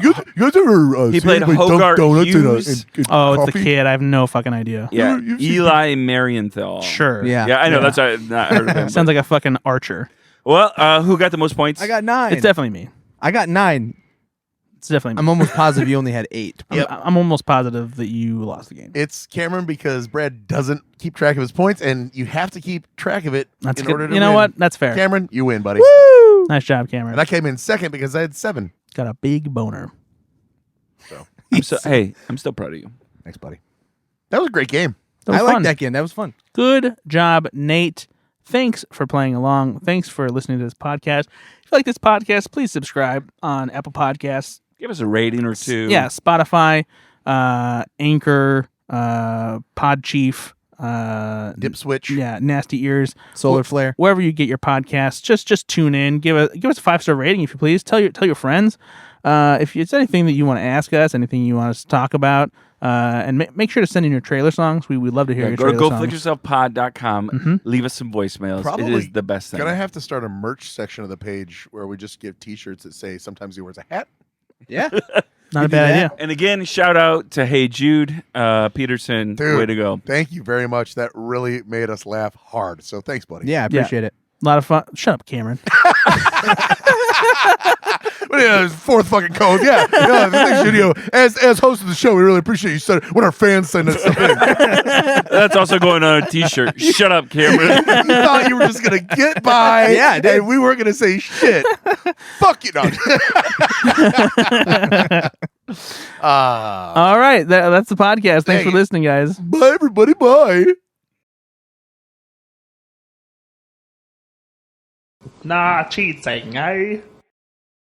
You guys ever he see played anybody dunk Hogarth donuts Hughes. in Oh, it's the coffee? kid. I have no fucking idea. Yeah, You've seen Eli Marienthal. Sure. Yeah. Yeah, I know. That's why I've not heard of him. Sounds like a fucking archer. Well, who got the most points? I got 9. It's definitely me. I got 9. It's definitely me. I'm almost positive you only had 8. I'm almost positive that you lost the game. It's Cameron because Brad doesn't keep track of his points, and you have to keep track of it That's in good. order to You know win. what? That's fair. Cameron, you win, buddy. Nice job, Cameron. And I came in second because I had 7. Got a big boner. I'm still proud of you. Thanks, buddy. That was a great game. That was I fun. like that game. That was fun. Good job, Nate. Thanks for playing along. Thanks for listening to this podcast. If you like this podcast, please subscribe on Apple Podcasts. Give us a rating or two. Yeah, Spotify, Anchor, Podchief, Dip switch. yeah, Nasty Ears, Solar Flare. wherever you get your podcasts. Just tune in. Give us a 5-star rating if you please. Tell your friends. If it's anything that you want to ask us, anything you want us to talk about, and make sure to send in your trailer songs. We'd love to hear your Go trailer to songs. GoFlixYourselfPod.com. Leave us some voicemails. Probably it is the best thing. Gonna have to start a merch section of the page where we just give T-shirts that say sometimes he wears a hat. Yeah. Not a bad idea. And again, shout out to Hey Jude Peterson. Dude, Way to go. Thank you very much. That really made us laugh hard. So thanks, buddy. Yeah, I appreciate it. A lot of fun. Shut up, Cameron. But yeah, fourth fucking code. Yeah. Thanks, Studio. As host of the show, we really appreciate you said when our fans send us something. That's also going on a T-shirt. Shut up, Cameron. You thought you were just gonna get by. Yeah, I did. And we weren't gonna say shit. Fuck you. No. All right, that's the podcast. Thanks Dang for it. listening, guys. Bye, everybody. Bye. Nah, cheating, eh?